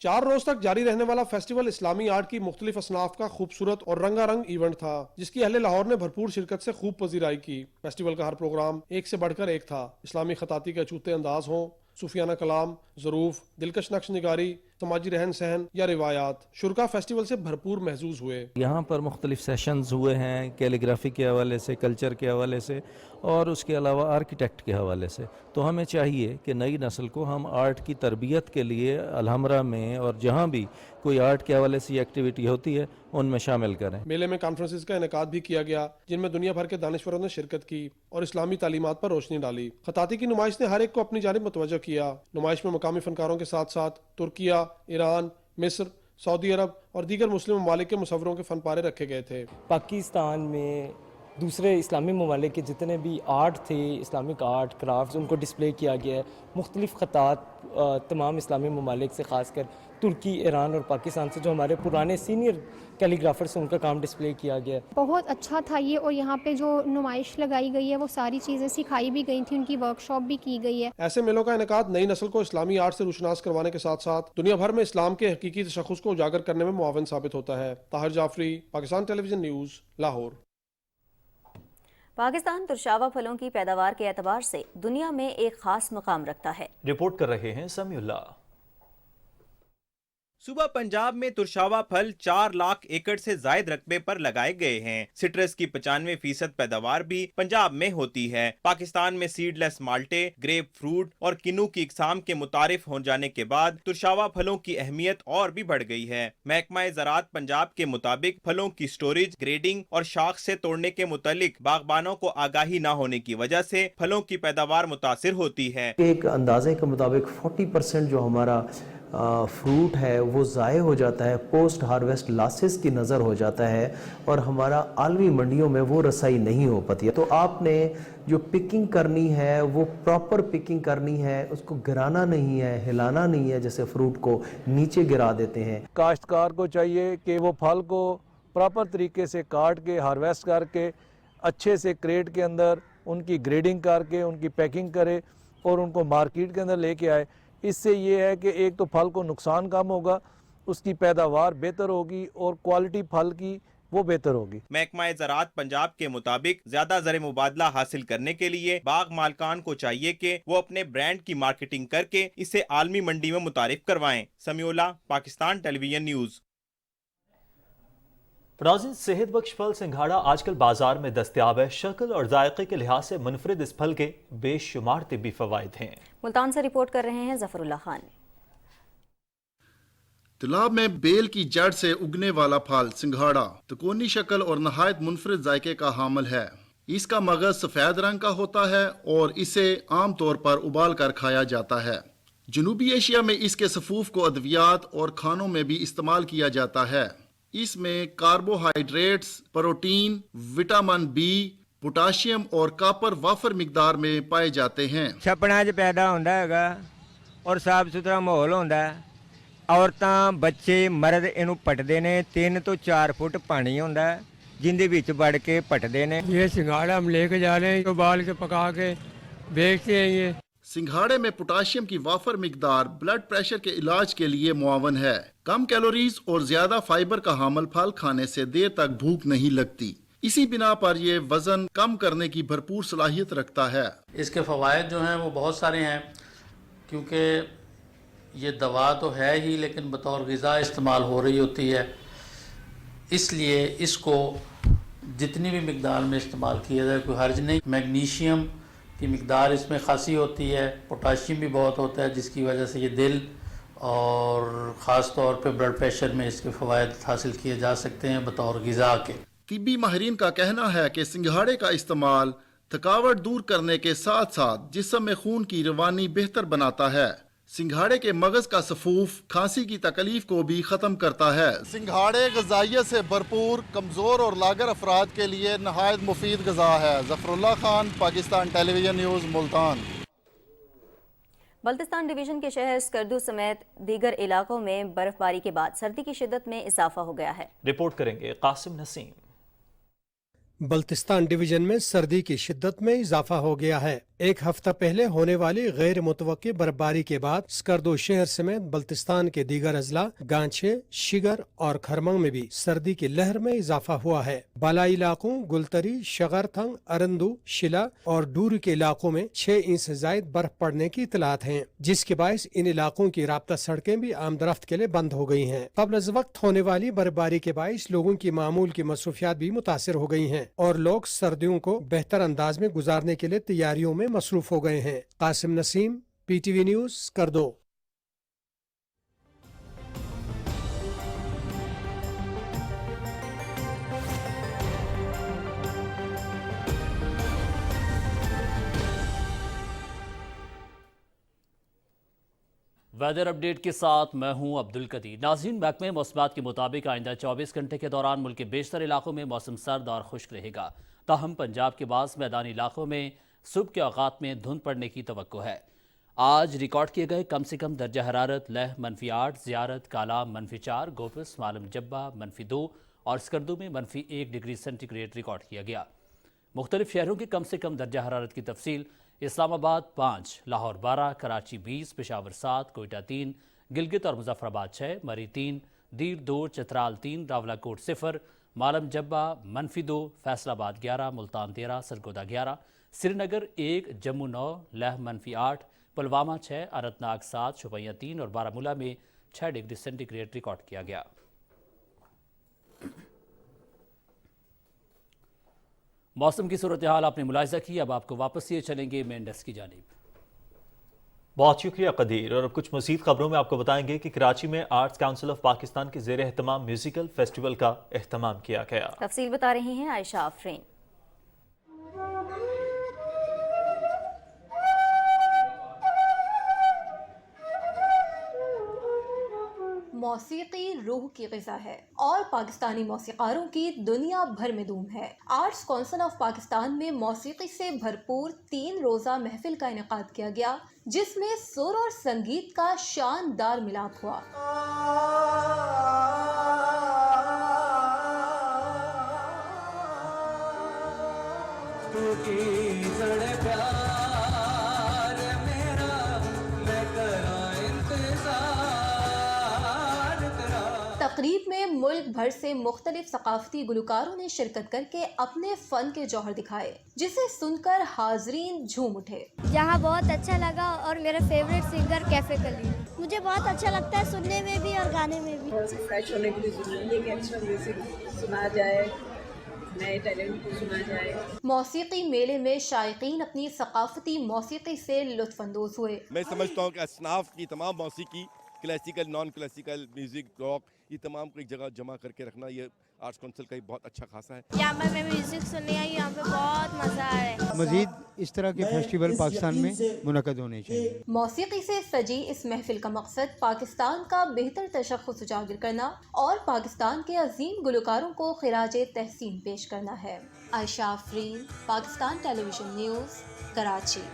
4 روز تک جاری رہنے والا فیسٹیول اسلامی آرٹ کی مختلف اصناف کا خوبصورت اور رنگا رنگ ایونٹ تھا، جس کی اہل لاہور نے بھرپور شرکت سے خوب پذیرائی کی۔ فیسٹیول کا ہر پروگرام ایک سے بڑھ کر ایک تھا۔ اسلامی خطاطی کے اچھوتے انداز ہوں، صوفیانہ کلام، ظروف، دلکش نقش نگاری، سماجی رہن سہن یا روایات، شرکا فیسٹیول سے بھرپور محظوظ ہوئے۔ یہاں پر مختلف سیشنز ہوئے ہیں کیلیگرافی کے حوالے سے، کلچر کے حوالے سے اور اس کے علاوہ آرکیٹیکٹ کے حوالے سے۔ تو ہمیں چاہیے کہ نئی نسل کو ہم آرٹ کی تربیت کے لیے الحمرہ میں اور جہاں بھی کوئی آرٹ کے حوالے سے ایکٹیویٹی ہوتی ہے ان میں شامل کریں۔ میلے میں کانفرنسز کا انعقاد بھی کیا گیا، جن میں دنیا بھر کے دانشوروں نے شرکت کی اور اسلامی تعلیمات پر روشنی ڈالی۔ خطاطی کی نمائش نے ہر ایک کو اپنی جانب متوجہ کیا۔ نمائش میں مقامی فنکاروں کے ساتھ ساتھ ترکیہ، ایران، مصر، سعودی عرب اور دیگر مسلم ممالک کے مصوروں کے فن پارے رکھے گئے تھے۔ پاکستان میں دوسرے اسلامی ممالک کے جتنے بھی آرٹ تھے، اسلامک آرٹ کرافٹس، ان کو ڈسپلے کیا گیا ہے۔ مختلف خطاط تمام اسلامی ممالک سے، خاص کر ترکی، ایران اور پاکستان سے جو ہمارے پرانے سینئر کیلیگرافرس ہیں ان کا کام ڈسپلے کیا گیا ہے۔ بہت اچھا تھا یہ، اور یہاں پہ جو نمائش لگائی گئی ہے وہ ساری چیزیں سکھائی بھی گئی تھی، ان کی ورکشاپ بھی کی گئی ہے۔ ایسے میلوں کا انعقاد نئی نسل کو اسلامی آرٹ سے روشناس کروانے کے ساتھ ساتھ دنیا بھر میں اسلام کے حقیقی تشخص کو اجاگر کرنے میں معاون ثابت ہوتا ہے۔ طاہر جعفری، پاکستان ٹیلی ویژن نیوز، لاہور۔ پاکستان ترشاوا پھلوں کی پیداوار کے اعتبار سے دنیا میں ایک خاص مقام رکھتا ہے۔ رپورٹ کر رہے ہیں سمیع اللہ۔ सूबा पंजाब में तुरशावा फल 4 लाख एकड़ से जायद रकबे पर लगाए गए हैं। सिट्रस की 95% पैदावार भी पंजाब में होती है। पाकिस्तान में सीडलेस माल्टे, ग्रेप फ्रूट और किन्नू की इकसाम के मुतारिफ हो जाने के बाद तुरशावा फलों की अहमियत और भी बढ़ गई है। महकमा ज़राअत पंजाब के मुताबिक फलों की स्टोरेज, ग्रेडिंग और शाख से तोड़ने के मुतालिक बागबानों को आगाही न होने की वजह से फलों की पैदावार मुतासिर होती है। एक अंदाजे के मुताबिक 40% जो हमारा फ्रूट है वो ज़ाय हो जाता है, पोस्ट हार्वेस्ट लॉसेस की नज़र हो जाता है और हमारा आलमी मंडियों में वो रसाई नहीं हो पाती है। तो आपने जो पिकिंग करनी है वो प्रॉपर पिकिंग करनी है, उसको गिराना नहीं है, हिलाना नहीं है जैसे फ्रूट को नीचे गिरा देते हैं। काश्तकार को चाहिए कि वो फल को प्रॉपर तरीके से काट के हार्वेस्ट करके अच्छे से क्रेट के अंदर उनकी ग्रेडिंग करके उनकी पैकिंग करे और उनको मार्केट के अंदर लेके आए। इससे ये है कि एक तो फल को नुकसान कम होगा, उसकी पैदावार बेहतर होगी और क्वालिटी फल की वो बेहतर होगी। महकमा ज़राअत पंजाब के मुताबिक ज्यादा ज़र मुबादला हासिल करने के लिए बाग मालकान को चाहिए कि वो अपने ब्रांड की मार्केटिंग करके इसे आलमी मंडी में मुतारिफ करवाएं। Samiullah, Pakistan television news. नाज़रीन, सेहत बख्श फल सिंघाड़ा आजकल बाजार में दस्तयाब है। शक्ल और जायके के लिहाज से मुनफरिद इस फल के बेशुमार तिब्बी फवाइद हैं। मुल्तान से रिपोर्ट कर रहे हैं जफरुल्लाह खान। तालाब में बेल की जड़ से उगने वाला फल सिंघाड़ा तकोनी शक्ल और नहायत मुनफरिद जायके का हामिल है। इसका मगज सफ़ेद रंग का होता है और इसे आम तौर पर उबाल कर खाया जाता है। जनूबी एशिया में इसके सफूफ को अद्वियात और खानों में भी इस्तेमाल किया जाता है। इसमें carbohydrates, protein, vitamin B, potassium और कापर वाफर मिकदार में पाए जाते हैं। छपड़ा च पैदा होंदा हैगा और साफ सुथरा माहौल होंदा है। औरतां, बच्चे, मर्द इनू पटदे ने। 3 ਤੋਂ 4 फुट पानी होंदा है जिंदे विच बढ़ के पटदे ने। ये सिंघाड़ा हम लेके जा रहे हैं, उबाल के पका के बेचते हैं। ये सिंघाड़े में पोटाशियम की वाफर मिकदार ब्लड प्रेशर के इलाज के लिए मुआवन है। कम कैलोरीज और ज्यादा फाइबर का हामिल फल खाने से देर तक भूख नहीं लगती। इसी बिना पर ये वजन कम करने की भरपूर सलाहियत रखता है। इसके फवायद जो हैं वो बहुत सारे हैं, क्योंकि ये दवा तो है ही लेकिन बतौर ग़िज़ा इस्तेमाल हो रही होती है, इसलिए इसको जितनी भी मिकदार में इस्तेमाल किया जाए कोई हर्ज नहीं। मैग्नीशियम की मिकदार इसमें खासी होती है, पोटाशियम भी बहुत होता है, जिसकी वजह से ये दिल और ख़ास तौर पे ब्लड प्रेशर में इसके फ़वायद हासिल किए जा सकते हैं बतौर ग़िज़ा के। तिब्बी माहिरीन का कहना है कि सिंघाड़े का इस्तेमाल थकावट दूर करने के साथ साथ जिस्म में खून की रवानी बेहतर बनाता है। सिंघाड़े के मगज का सफूफ खांसी की तकलीफ को भी खत्म करता है। सिंघाड़े ग़िज़ाइयत से भरपूर, कमज़ोर और लागर अफराद के लिए नहायत मुफीद ग़िज़ा है। Zafarullah Khan, Pakistan television news, Multan. Baltistan division के शहर स्कर्दू समेत दीगर इलाकों में बर्फबारी के बाद सर्दी की शिद्दत में इजाफा हो गया है। रिपोर्ट करेंगे कासिम नसीम। बल्तिस्तान डिवीजन में सर्दी की शिद्दत में इजाफा हो गया है। एक हफ्ता पहले होने वाली गैर मुतवक्की बर्फबारी के बाद स्कर्दो शहर समेत बल्तिस्तान के दीगर अजला गांचे, शिगर और खरमंग में भी सर्दी की लहर में इजाफा हुआ है। बालाई इलाकों गुलतरी, शगरथंग, अरंदू, शिला और डूर के इलाकों में 6 इंच से जायद बर्फ पड़ने की इतलात हैं, जिसके बायस इन इलाकों की राब्ता सड़कें भी आमदरफ्त के लिए बंद हो गई हैं। कबल अज़ वक्त होने वाली बर्फबारी के बायस लोगों की मामूल की मसरूफियात भी मुतासिर हो गई हैं और लोग सर्दियों को बेहतर अंदाज में गुजारने के लिए तैयारियों में मसरूफ हो गए हैं। Qasim Naseem, PTV news, Skardu. Weather update के साथ मैं हूं अब्दुल कदीर। नाज़रीन, महकमे मौसमात के मुताबिक आइंदा 24 घंटे के दौरान मुल्क के बेशतर इलाकों में मौसम सर्द और खुश्क रहेगा। ताहम पंजाब के बाद मैदानी इलाकों में सुबह के औकात में धुंध पड़ने की तवक्को है। आज रिकॉर्ड किए गए कम से कम दर्जा हरारत लह -8, ज़ियारत, काला -4, गोफस, मालम जब्बा -2 और स्कर्दू में -1 डिग्री सेंटीग्रेड रिकॉर्ड किया गया। मुख्तलिफ शहरों के कम से कम दर्जा हरारत की तफसील: इस्लामाबाद 5, लाहौर 12, कराची 20, पेशावर 7, कोयटा 3, गिलगित और मुजफ्फराबाद 6, मरी 3, दीर 2, चतराल 3, रावलाकोट 0, मालम जब्बा -2, फैसलाबाद 11, मुल्तान 13, सरगोदा 11, श्रीनगर 1, जम्मू 9, लह -8, पुलवामा 6, अनंतनाग 7, शोपियां 3 और बारामूला में 6 डिग्री सेंटीग्रेड रिकॉर्ड किया गया। मौसम की सूरत हाल आपने मुलाहिजा की। अब आपको वापस ये चलेंगे मेन डेस्क की जानिब। बहुत शुक्रिया कदीर। और अब कुछ मज़ीद खबरों में आपको बताएंगे कि कराची में आर्ट्स काउंसिल ऑफ पाकिस्तान के ज़ेर एहतमाम म्यूजिकल फेस्टिवल का एहतमाम किया गया। तफसील बता रही हैं आयशा आफरीन। मौसीकी रूह की ग़िज़ा है और पाकिस्तानी मौसीक़ारों की दुनिया भर में धूम है। आर्ट्स काउंसिल ऑफ पाकिस्तान में मौसीकी से भरपूर 3 रोज़ा महफिल का इनेकाद किया गया, जिसमें सुर और संगीत का शानदार मिलाप हुआ। तकरीब में मुल्क भर से मुख्तलिफ सकाफती गुलकारों ने शिरकत करके अपने फन के जौहर दिखाए, जिसे सुनकर हाजरीन झूम उठे। यहाँ बहुत अच्छा लगा और मेरे फेवरेट सिंगर कैफे कली। मुझे बहुत अच्छा लगता है सुनने में भी और गाने में भी। फ्रेश होने के लिए जरूरी है कि अच्छा म्यूजिक सुना जाए, नए टैलेंट को सुना जाए। मौसीकी मेले में शायकीन अपनी सकाफती मौसीकी से लुत्फ अंदोज हुए। मैं समझता हूँ कि असनाफ की तमाम मौसीकी, classical, non classical, music, rock, ये तमाम को एक जगह जमा करके रखना, ये आर्ट्स काउंसिल का एक बहुत अच्छा खासा है। यहाँ पर मैं म्यूजिक सुनने आई, यहाँ पे बहुत मजा आ रहा है। मजीद इस तरह के फेस्टिवल पाकिस्तान में मुनक़द होने चाहिए। मौसीकी से सजी इस महफिल का मकसद पाकिस्तान का बेहतर तशख़्ख़ुस उजागर करना और पाकिस्तान के अजीम गुलकारों को खिराजे तहसीन पेश करना है। Ayesha Afreen, Pakistan television news, Karachi.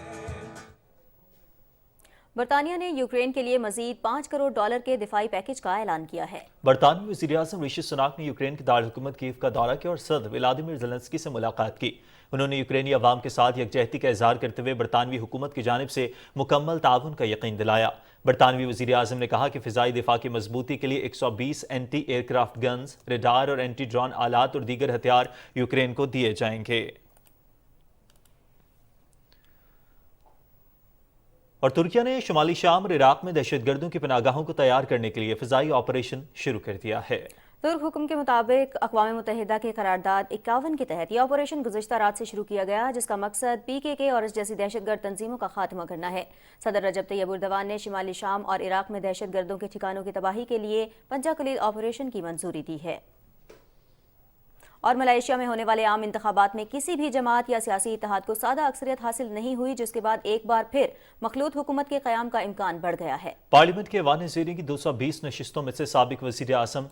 बरतानिया ने यूक्रेन के लिए मजीद $5 करोड़ के दिफाई पैकेज का ऐलान किया है। बरतानवी वज़ीर-ए-आज़म ऋषि सुनाक ने यूक्रेन के दारुल-हुकूमत कीव का दौरा किया और सदर व्लादिमीर ज़ेलेंस्की से मुलाकात की। उन्होंने यूक्रेनी अवाम के साथ यकजहती का इजहार करते हुए बरतानवी हुकूमत की जानिब से मुकम्मल ताउन का यकीन दिलाया। बरतानवी वज़ीर-ए-आज़म ने कहा कि फ़िज़ाई दिफा की मजबूती के लिए 120 एंटी एयरक्राफ्ट गन्स, रेडार और एंटी ड्रोन आलात और दीगर हथियार यूक्रेन को दिए जाएंगे। और तुर्किया ने शुमाली शाम और इराक में दहशतगर्दों की पनागाहों को तैयार करने के लिए फ़िज़ाई ऑपरेशन शुरू कर दिया है। तुर्क हुक्म के मुताबिक अक़वाम मुत्तहिदा की करारदाद 51 के तहत यह ऑपरेशन गुज़िश्ता रात से शुरू किया गया, जिसका मकसद PKK और इस जैसी दहशतगर्द तंजीमों का खात्मा करना है। सदर रजब तैयब एर्दोगान ने शुमाली शाम और इराक में दहशतगर्दों के ठिकानों की तबाही के लिए पंजाकलीद ऑपरेशन की मंजूरी दी है। और मलेशिया में होने वाले आम इंतखाबात में किसी भी जमात या सियासी इत्तेहाद को सादा अक्सरियत हासिल नहीं हुई, जिसके बाद एक बार फिर मखलूत हुकूमत के क़याम का इम्कान बढ़ गया है। पार्लियामेंट के ऐवान ज़ेरीं की 220 नशिस्तों में से साबिक वज़ीर आज़म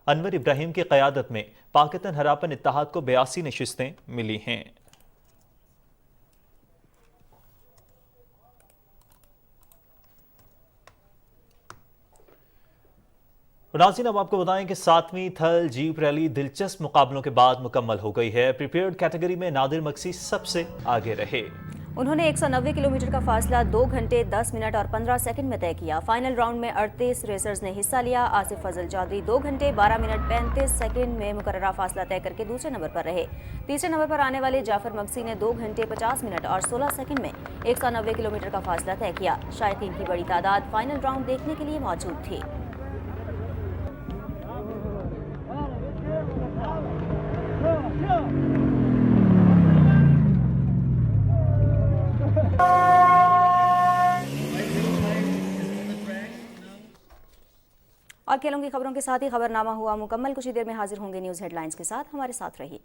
अनवर इब्राहिम की क़यादत में पाकिस्तान हरापन इत्तेहाद को 82 नशिस्तें मिली हैं। नाज़रीन, अब आपको बताएं कि 7वीं थल जीप रैली दिलचस्प मुकाबलों के बाद मुकम्मल हो गई है। प्रिपेयर्ड कैटेगरी में नादिर मक्सी सबसे आगे रहे। उन्होंने 190 किलोमीटर का फासला 2 घंटे 10 मिनट और 15 सेकंड में तय किया। फाइनल राउंड में 38 रेसर्स ने हिस्सा लिया। आसिफ फजल चौधरी 2 घंटे 12 मिनट 35 सेकंड में मुकर्ररा फासला तय करके दूसरे नंबर पर रहे। तीसरे नंबर पर आने वाले जाफर मक्सी ने 2 घंटे 50 मिनट और 16 सेकंड में 190 किलोमीटर का फासला तय किया। शायकीन की बड़ी तादाद फाइनल राउंड देखने के लिए मौजूद थी। और खेलों की खबरों के साथ ही खबरनामा हुआ मुकम्मल। कुछ ही देर में हाजिर होंगे न्यूज़ हेडलाइंस के साथ। हमारे साथ रहिए।